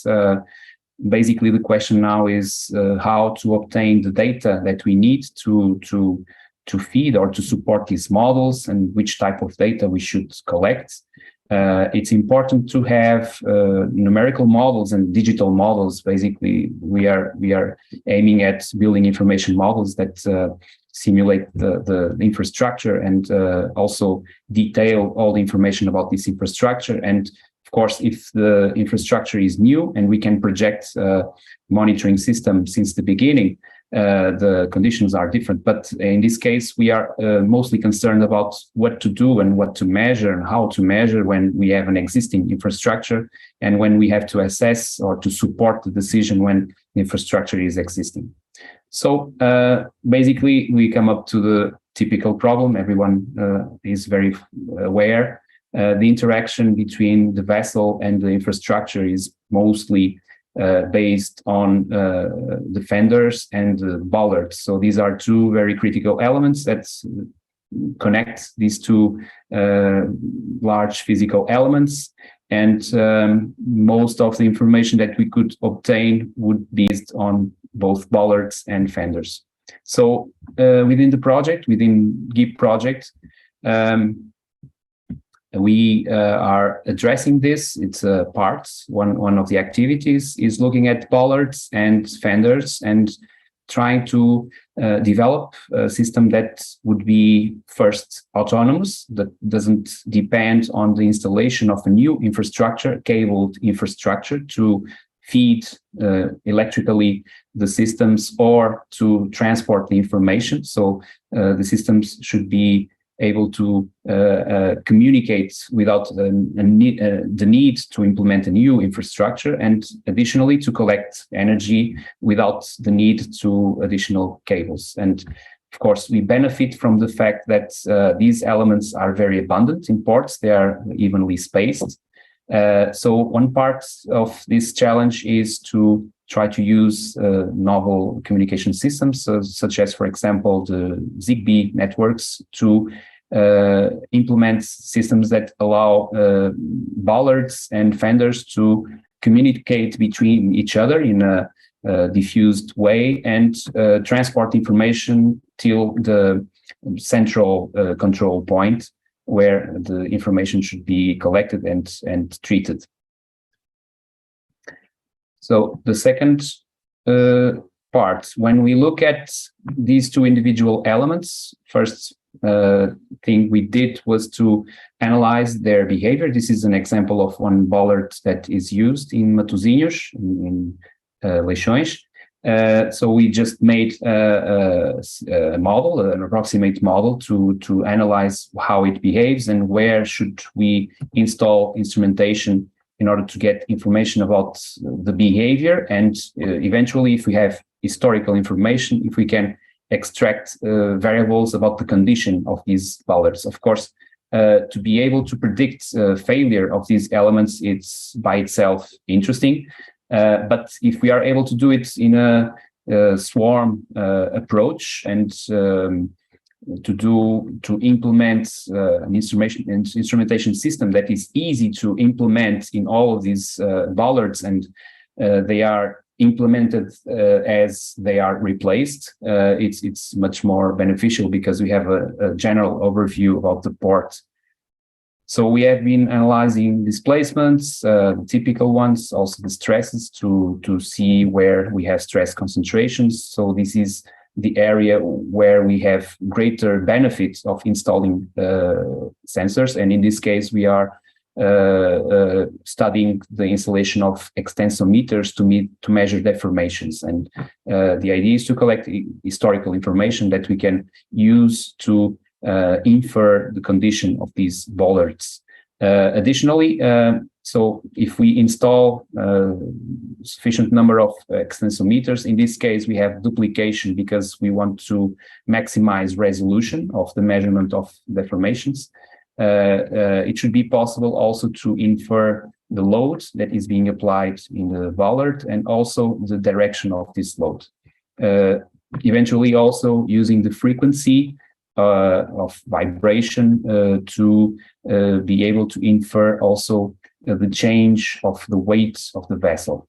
Basically, the question now is how to obtain the data that we need to feed or to support these models, and which type of data we should collect. It's important to have numerical models and digital models. Basically, we are aiming at building information models that simulate the infrastructure and also detail all the information about this infrastructure. And of course, if the infrastructure is new and we can project a monitoring system since the beginning, the conditions are different. But in this case, we are mostly concerned about what to do and what to measure and how to measure when we have an existing infrastructure and when we have to assess or to support the decision when the infrastructure is existing. So basically, we come up to the typical problem. Everyone is very aware. The interaction between the vessel and the infrastructure is mostly based on the fenders and the bollards. So these are two very critical elements that connect these two large physical elements. And most of the information that we could obtain would be based on both bollards and fenders. So within the project, within GIP project, we are addressing this. It's a part. One of the activities is looking at bollards and fenders and trying to develop a system that would be first autonomous, that doesn't depend on the installation of a new infrastructure, cabled infrastructure to feed electrically the systems or to transport the information. So the systems should be able to communicate without the need to implement a new infrastructure, and additionally to collect energy without the need to additional cables. And of course, we benefit from the fact that these elements are very abundant in ports. They are evenly spaced. So one part of this challenge is to try to use novel communication systems, such as, for example, the Zigbee networks, to implement systems that allow bollards and fenders to communicate between each other in a diffused way and transport information till the central control point where the information should be collected and treated. So the second part, when we look at these two individual elements, first thing we did was to analyze their behavior. This is an example of one bollard that is used in Matosinhos, in Leixões. So we just made a model, an approximate model to analyze how it behaves and where should we install instrumentation in order to get information about the behavior. And eventually, if we have historical information, if we can extract variables about the condition of these bollards. Of course, to be able to predict failure of these elements, it's by itself interesting. But if we are able to do it in a swarm approach and to implement an instrumentation system that is easy to implement in all of these bollards, and they are implemented as they are replaced, it's much more beneficial because we have a general overview about the port. So we have been analyzing displacements, the typical ones, also the stresses to see where we have stress concentrations. So this is the area where we have greater benefits of installing sensors. And in this case, we are studying the installation of extensometers to measure deformations. And the idea is to collect historical information that we can use to infer the condition of these bollards. Additionally, so if we install sufficient number of extensometers, in this case, we have duplication because we want to maximize resolution of the measurement of deformations. It should be possible also to infer the load that is being applied in the bollard and also the direction of this load. Eventually also using the frequency of vibration to be able to infer also the change of the weight of the vessel.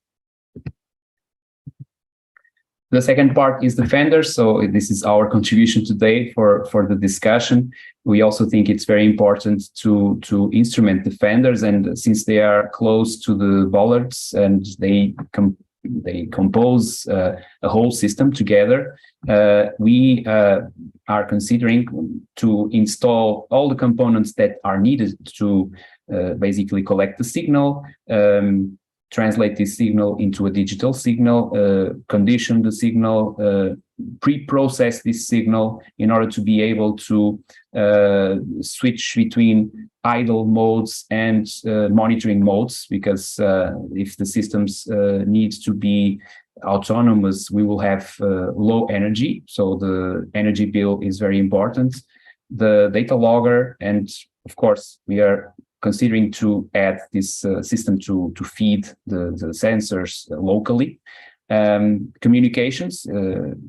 The second part is the fenders. So this is our contribution today for the discussion. We also think it's very important to instrument the fenders, and since they are close to the bollards and they compose a whole system together, we are considering to install all the components that are needed to basically collect the signal, translate this signal into a digital signal, condition the signal, pre-process this signal in order to be able to switch between idle modes and monitoring modes, because if the systems need to be autonomous, we will have low energy. So the energy bill is very important. The data logger, and of course, we are considering to add this system to feed the sensors locally. Communications,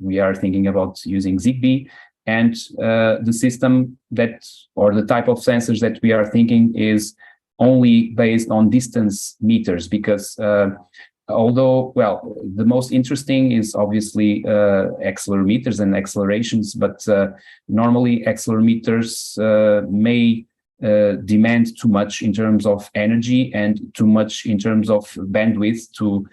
we are thinking about using Zigbee, and the system that, or the type of sensors that we are thinking is only based on distance meters, because although, well, the most interesting is obviously accelerometers and accelerations, but normally accelerometers may demand too much in terms of energy and too much in terms of bandwidth to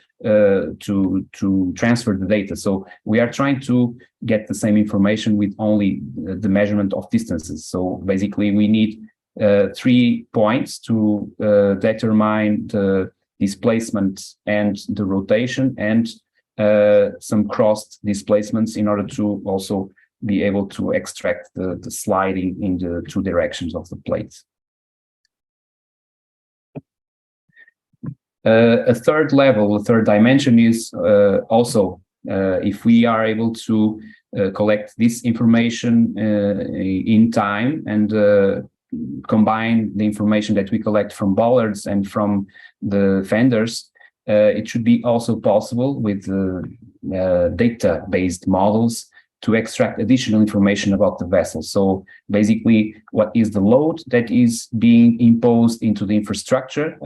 transfer the data. So we are trying to get the same information with only the measurement of distances. So basically we need 3 points to determine the displacement and the rotation, and some crossed displacements in order to also be able to extract the sliding in the 2 directions of the plate. A third level, a third dimension is also if we are able to collect this information in time and combine the information that we collect from bollards and from the fenders, it should be also possible with data-based models to extract additional information about the vessel. So basically, what is the load that is being imposed into the infrastructure?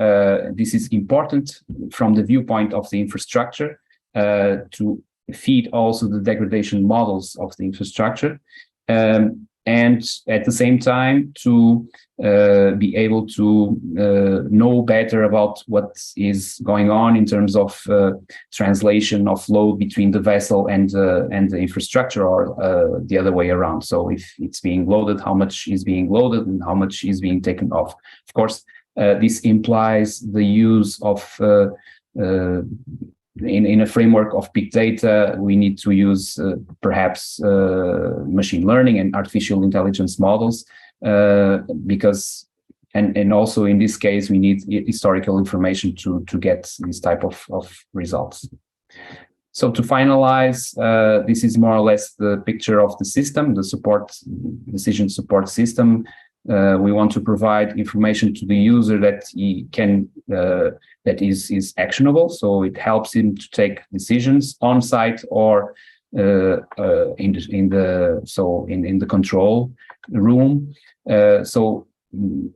This is important from the viewpoint of the infrastructure to feed also the degradation models of the infrastructure. And at the same time to be able to know better about what is going on in terms of translation of load between the vessel and the infrastructure, or the other way around. So if it's being loaded, how much is being loaded and how much is being taken off. Of course, this implies the use of in a framework of big data, we need to use perhaps machine learning and artificial intelligence models, because, and also in this case, we need historical information to get this type of results. So to finalize, this is more or less the picture of the system, the decision support system. We want to provide information to the user that he can that is actionable, so it helps him to take decisions on site or in the control room. So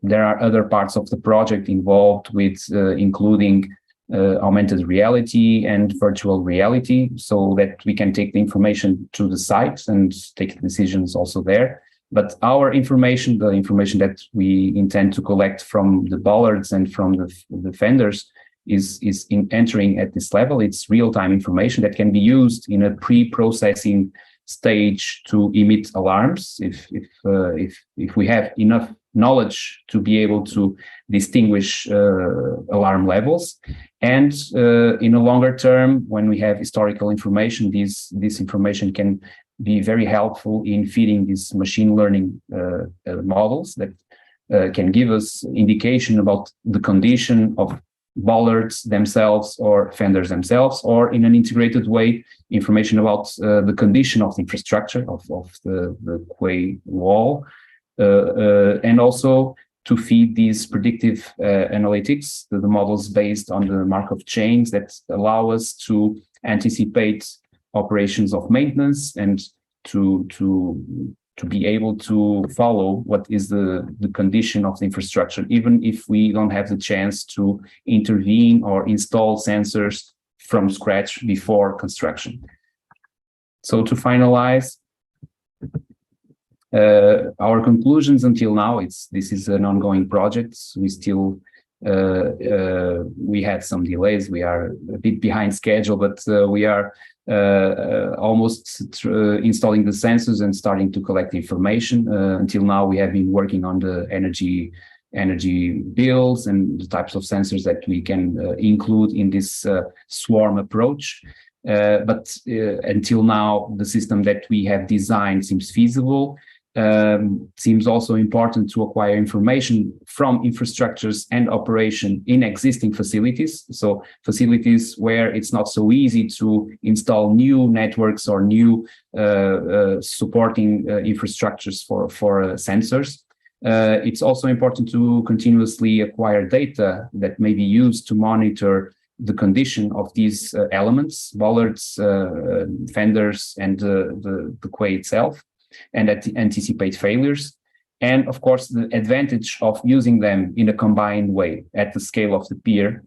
there are other parts of the project involved with including augmented reality and virtual reality, so that we can take the information to the site and take decisions also there. But our information, the information that we intend to collect from the bollards and from the fenders, is entering at this level. It's real-time information that can be used in a pre-processing stage to emit alarms if we have enough knowledge to be able to distinguish alarm levels. And in a longer term, when we have historical information, this information can be very helpful in feeding these machine learning models that can give us indication about the condition of bollards themselves or fenders themselves, or in an integrated way, information about the condition of the infrastructure of the quay wall, and also to feed these predictive analytics, the models based on the Markov chains that allow us to anticipate operations of maintenance and to be able to follow what is the condition of the infrastructure, even if we don't have the chance to intervene or install sensors from scratch before construction. So to finalize, our conclusions until now, this is an ongoing project. We still we had some delays. We are a bit behind schedule, but we are almost installing the sensors and starting to collect information. Until now, we have been working on the energy bills and the types of sensors that we can include in this swarm approach. But until now, the system that we have designed seems feasible. Seems also important to acquire information from infrastructures and operation in existing facilities. So facilities where it's not so easy to install new networks or new supporting infrastructures for sensors. It's also important to continuously acquire data that may be used to monitor the condition of these elements, bollards, fenders, and the quay itself, and anticipate failures. And of course, the advantage of using them in a combined way at the scale of the pier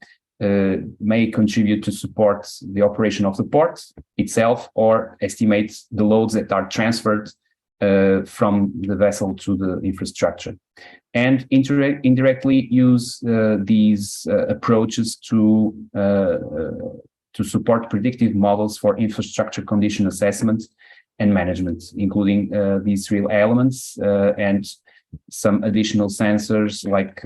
may contribute to support the operation of the port itself, or estimate the loads that are transferred from the vessel to the infrastructure, and indirectly use these approaches to support predictive models for infrastructure condition assessment and management, including these real elements and some additional sensors like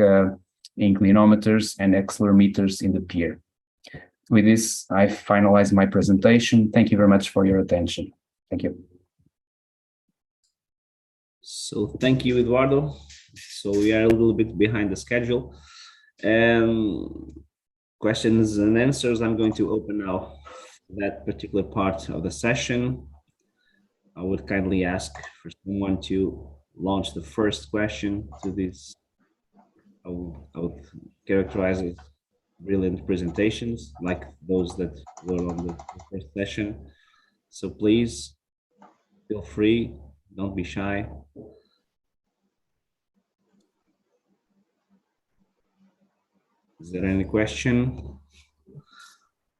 inclinometers and accelerometers in the pier. With this, I finalize my presentation. Thank you very much for your attention. Thank you. So thank you, Eduardo. So we are a little bit behind the schedule. Questions and answers, I'm going to open now that particular part of the session. I would kindly ask for someone to launch the first question to this. I would characterize it brilliant presentations like those that were on the first session. So please feel free, don't be shy. Is there any question?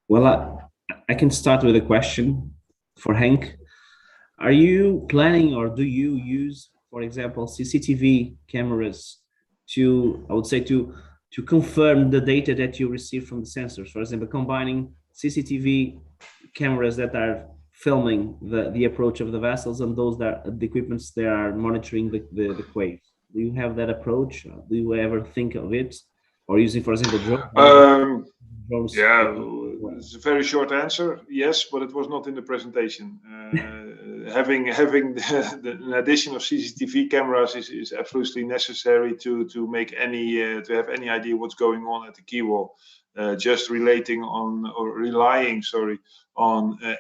Well, I can start with a question for Henk. Are you planning, or do you use, for example, CCTV cameras to, I would say, to confirm the data that you receive from the sensors? For example, combining CCTV cameras that are filming the approach of the vessels and those that the equipments that are monitoring the quays. Do you have that approach? Do you ever think of it? Or using, for example, drones? Yeah, it's a very short answer. Yes, but it was not in the presentation. Having an addition of CCTV cameras is absolutely necessary to make any to have any idea what's going on at the quay wall. Just relying on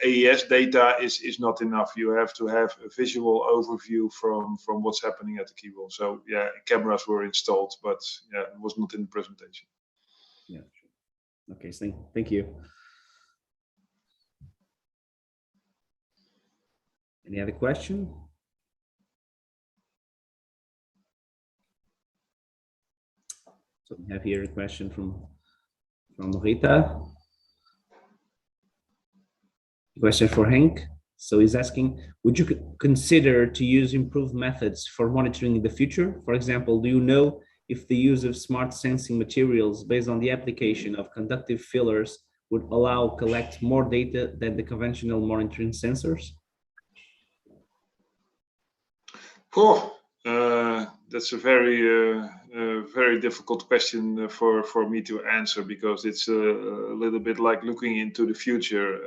AES data is not enough. You have to have a visual overview from what's happening at the quay wall. So yeah, cameras were installed, but yeah, it was not in the presentation. Yeah. Okay, thank you. Any other question? So we have here a question from from Rita. Question for Henk. So he's asking, would you consider to use improved methods for monitoring in the future? For example, do you know if the use of smart sensing materials based on the application of conductive fillers would allow collect more data than the conventional monitoring sensors? Oh, that's a very difficult question for me to answer, because it's a little bit like looking into the future.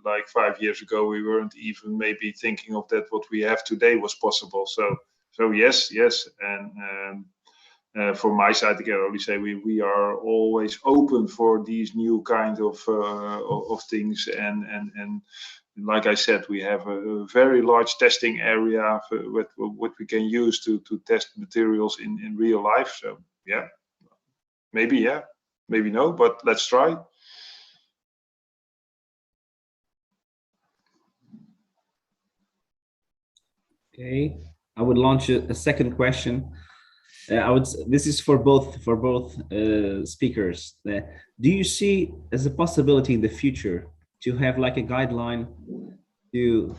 Like 5 years ago, we weren't even maybe thinking of that what we have today was possible. So yes, and from my side, I can only say we are always open for these new kind of things, and like I said, we have a very large testing area for what we can use to test materials in real life. So yeah, maybe no, but let's try. Okay, I would launch a second question. This is for both speakers. Do you see as a possibility in the future to have like a guideline to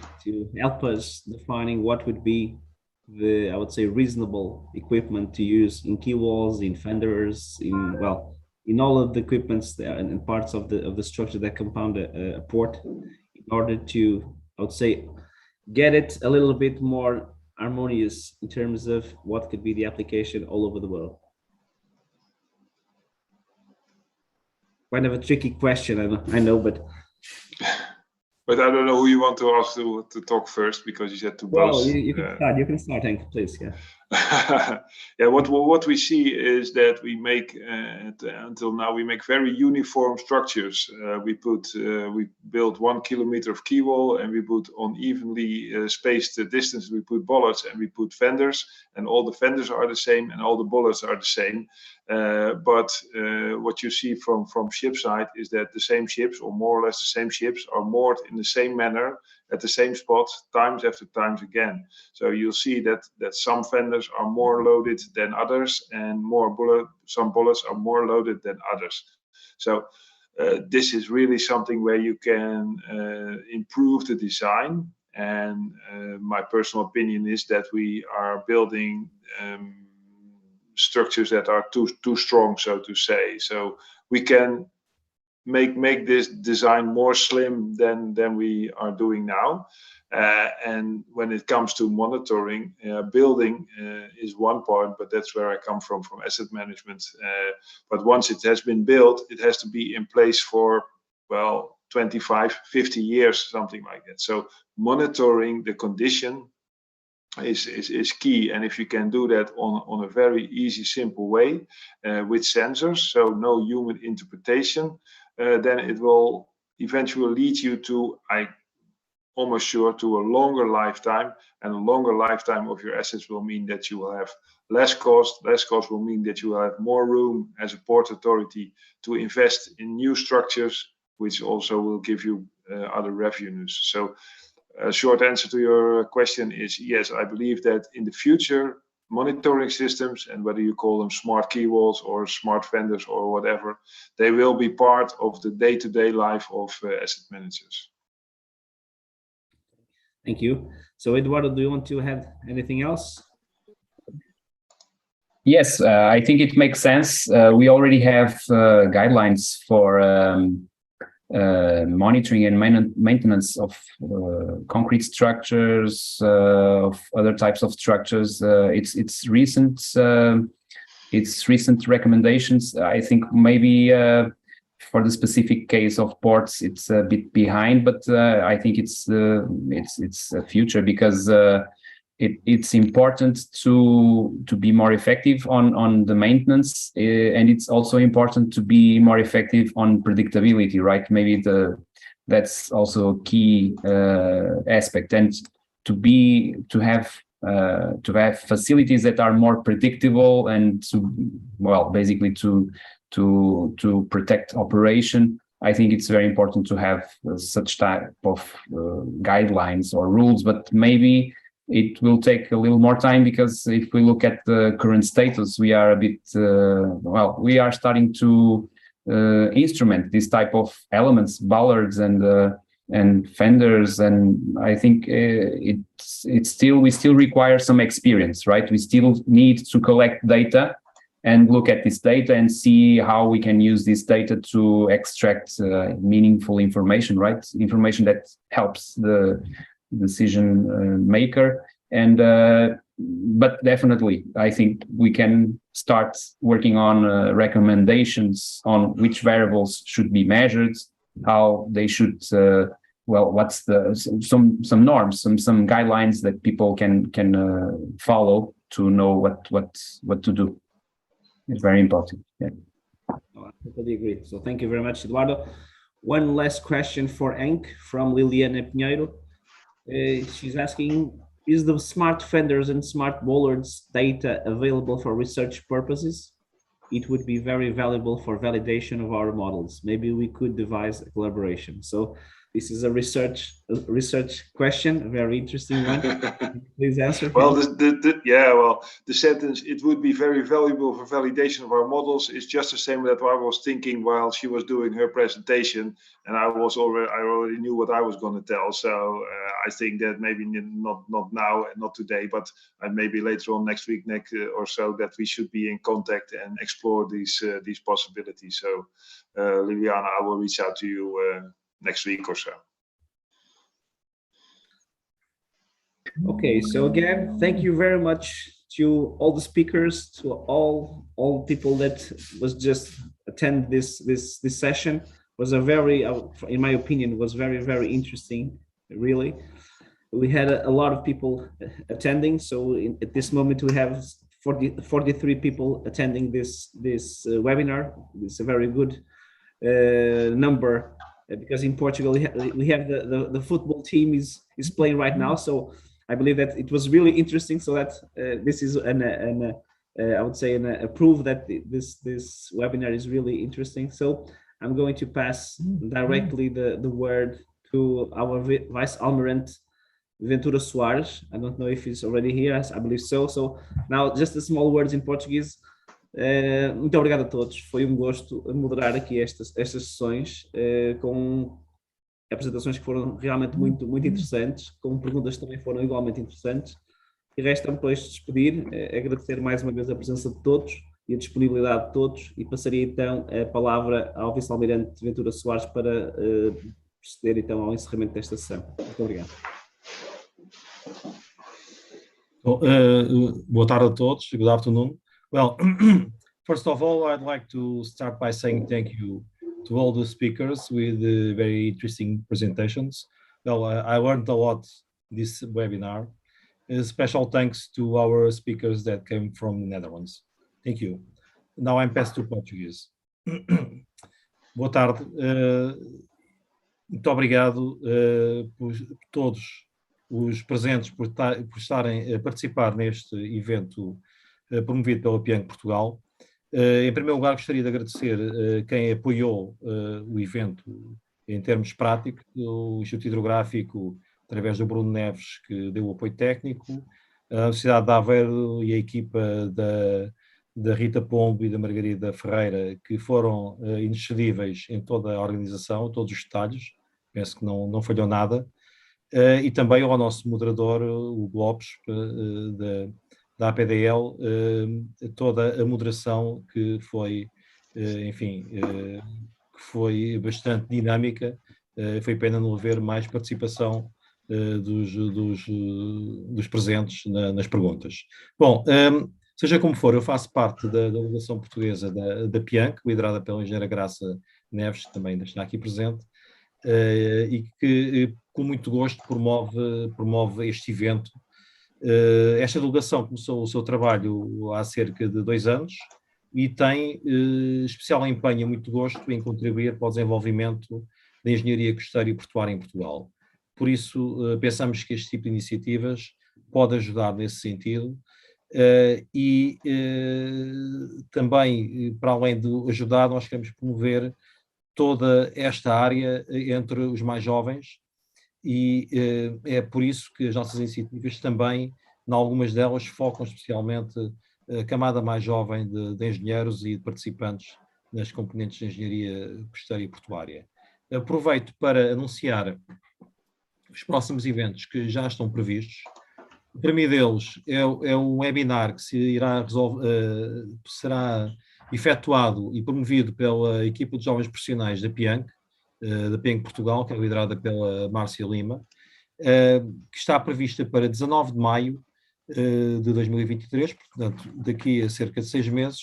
help us defining what would be the, I would say, reasonable equipment to use in key walls, in fenders, in all of the equipments and parts of the structure that compound a port, in order to, I would say, get it a little bit more harmonious in terms of what could be the application all over the world? Kind of a tricky question, I know, but I don't know who you want to ask to talk first, because you said to both. Well, you can start. You can start, Henk, please. Yeah. Yeah. What we see is that we make until now we make very uniform structures. We build 1 kilometer of key wall, and we put on evenly spaced distance. We put bollards and we put fenders, and all the fenders are the same and all the bollards are the same. But what you see from ship side is that the same ships, or more or less the same ships, are moored in the same manner at the same spot times after times again. So you'll see that some fenders are more loaded than others, and some bullets are more loaded than others. So this is really something where you can improve the design. And my personal opinion is that we are building structures that are too strong, so to say. So we can make this design more slim than we are doing now. And when it comes to monitoring, building is one part, but that's where I come from asset management. But once it has been built, it has to be in place for, well, 25, 50 years, something like that. So monitoring the condition is key. And if you can do that on a very easy, simple way with sensors, so no human interpretation, then it will eventually lead you to, I'm almost sure, to a longer lifetime. And a longer lifetime of your assets will mean that you will have less cost. Less cost will mean that you will have more room as a port authority to invest in new structures, which also will give you other revenues. So a short answer to your question is yes, I believe that in the future, monitoring systems, and whether you call them smart key walls or smart fenders or whatever, they will be part of the day-to-day life of asset managers. Thank you. So Eduardo, do you want to add anything else? Yes, I think it makes sense. We already have guidelines for monitoring and maintenance of concrete structures, of other types of structures. It's recent recommendations. I think maybe for the specific case of ports, it's a bit behind, but I think it's a future, because it's important to be more effective on the maintenance, and it's also important to be more effective on predictability, right? Maybe that's also a key aspect, and to have facilities that are more predictable, and basically to protect operation. I think it's very important to have such type of guidelines or rules, but maybe it will take a little more time, because if we look at the current status, we are a bit, we are starting to instrument this type of elements, bollards and fenders, and I think we still require some experience, right? We still need to collect data and look at this data and see how we can use this data to extract meaningful information, right? Information that helps the decision maker. And but definitely, I think we can start working on recommendations on which variables should be measured, how they should, well, what's some norms, some guidelines that people can follow to know what to do. It's very important. Yeah. Oh, I totally agree. So thank you very much, Eduardo. One last question for Henk from Liliana Pinheiro. She's asking, is the smart fenders and smart bollards data available for research purposes? It would be very valuable for validation of our models. Maybe we could devise a collaboration. So this is a research question, a very interesting one. Please answer. Well, the sentence, it would be very valuable for validation of our models, is just the same that I was thinking while she was doing her presentation, and I already knew what I was going to tell. So I think that maybe not now and not today, but maybe later on next week or so, that we should be in contact and explore these possibilities. So Liliana, I will reach out to you next week or so. Okay, so again, thank you very much to all the speakers, to all people that was just attend this session. Was a very, in my opinion, was very interesting. Really, we had a lot of people attending. So at this moment, we have 43 people attending this webinar. It's a very good number. Because in Portugal we have the football team is playing right now, so I believe that it was really interesting. So that this is I would say a proof that this webinar is really interesting. So I'm going to pass directly the word to our Vice Almirante Ventura Soares. I don't know if he's already here. I believe so. So now just the small words in Portuguese. Muito obrigado a todos, foi um gosto moderar aqui estas sessões com apresentações que foram realmente muito interessantes, com perguntas que também foram igualmente interessantes, e resta-me depois despedir, agradecer mais uma vez a presença de todos e a disponibilidade de todos, e passaria então a palavra ao Vice-Almirante Ventura Soares para proceder então ao encerramento desta sessão. Muito obrigado. Boa tarde a todos, good afternoon. Well, first of all, I'd like to start by saying thank you to all the speakers with very interesting presentations. Well, I learned a lot this webinar. Special thanks to our speakers that came from the Netherlands. Thank you. Now I'm passed to Portuguese. Boa tarde. Muito obrigado por todos os presentes por estarem a participar neste evento promovido pela PIANC Portugal. Em primeiro lugar, gostaria de agradecer quem apoiou o evento em termos práticos, o Instituto Hidrográfico, através do Bruno Neves, que deu o apoio técnico, a Universidade de Aveiro e a equipa da Rita Pombo e da Margarida Ferreira, que foram inexcedíveis em toda a organização, todos os detalhes, penso que não falhou nada, e também ao nosso moderador, o Lopes, da APDL, toda a moderação que foi, enfim, que foi bastante dinâmica. Foi pena não haver mais participação dos presentes nas perguntas. Bom, seja como for, eu faço parte da Delegação Portuguesa da PIANC, liderada pela engenheira Graça Neves, que também está aqui presente, e que com muito gosto promove este evento. Esta delegação começou o seu trabalho há cerca de 2 anos e tem especial empenho e muito gosto em contribuir para o desenvolvimento da engenharia costeira e portuária em Portugal. Por isso, pensamos que este tipo de iniciativas pode ajudar nesse sentido e também, para além de ajudar, nós queremos promover toda esta área entre os mais jovens. E é por isso que as nossas iniciativas também, em algumas delas, focam especialmente a camada mais jovem de engenheiros e de participantes nas componentes de engenharia costeira e portuária. Aproveito para anunciar os próximos eventos que já estão previstos. O primeiro deles é um webinar que será efetuado e promovido pela equipa de jovens profissionais da PIANC Portugal, que é liderada pela Márcia Lima, que está prevista para 19 de maio de 2023, portanto, daqui a cerca de 6 meses,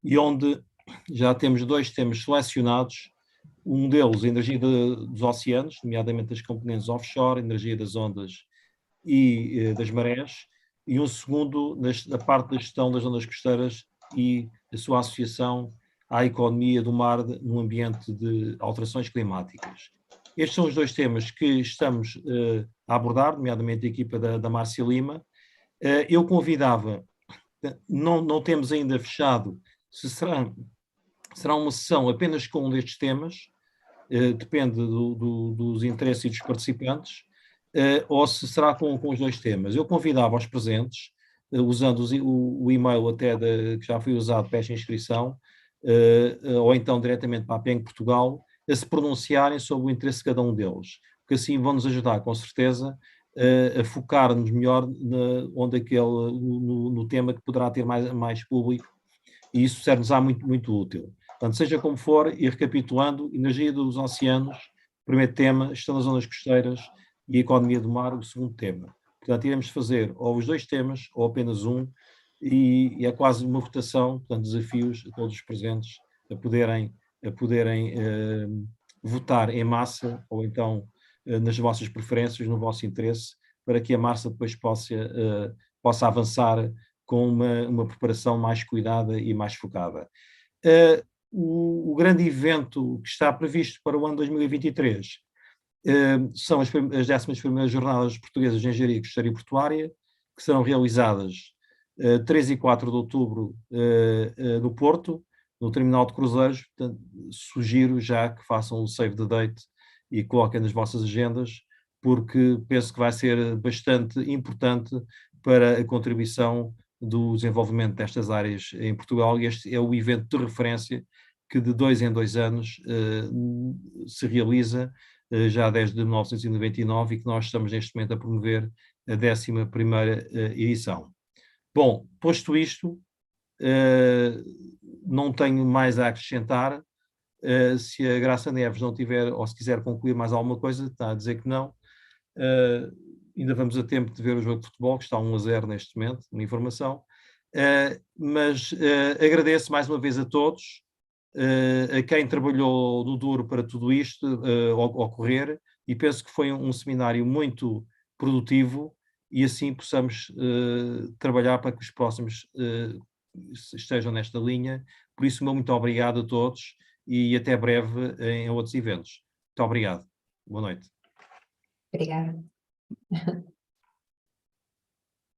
e onde já temos 2 temas selecionados, um deles, a energia dos oceanos, nomeadamente as componentes offshore, energia das ondas e das marés, e um segundo na parte da gestão das zonas costeiras e a sua associação à economia do mar num ambiente de alterações climáticas. Estes são os 2 temas que estamos a abordar, nomeadamente a equipa da Márcia Lima. Eu convidava, não temos ainda fechado, se será uma sessão apenas com um destes temas, depende dos interesses e dos participantes, ou se será com os 2 temas. Eu convidava os presentes, usando o e-mail até que já foi usado para esta inscrição, ou então diretamente para a PIANC Portugal, a se pronunciarem sobre o interesse de cada um deles, porque assim vão-nos ajudar, com certeza, a focar-nos melhor no tema que poderá ter mais público, e isso serve-nos muito, muito útil. Portanto, seja como for, e recapitulando, energia dos oceanos, primeiro tema, gestão das zonas costeiras e economia do mar, o segundo tema. Portanto, iremos fazer ou os 2 temas, ou apenas um, e é quase uma votação, portanto, desafios a todos os presentes a poderem votar em massa, ou então nas vossas preferências, no vosso interesse, para que a massa depois possa avançar com uma preparação mais cuidada e mais focada. O grande evento que está previsto para o ano 2023 são as 11ª Jornadas Portuguesas de Engenharia Costeira e Portuária, que serão realizadas 3 e 4 de outubro no Porto, no terminal de cruzeiros. Portanto, sugiro já que façam o save the date e coloquem nas vossas agendas, porque penso que vai ser bastante importante para a contribuição do desenvolvimento destas áreas em Portugal, e este é o evento de referência que de 2 em 2 anos se realiza, já desde 1999, e que nós estamos neste momento a promover a 11ª edição. Bom, posto isto, não tenho mais a acrescentar. Se a Graça Neves não tiver, ou se quiser concluir mais alguma coisa, está a dizer que não. Ainda vamos a tempo de ver o jogo de futebol, que está 1-0 neste momento, uma informação. Mas agradeço mais uma vez a todos, a quem trabalhou no duro para tudo isto ocorrer, e penso que foi um seminário muito produtivo, e assim possamos trabalhar para que os próximos estejam nesta linha. Por isso, muito obrigado a todos e até breve em outros eventos. Muito obrigado. Boa noite. Obrigada.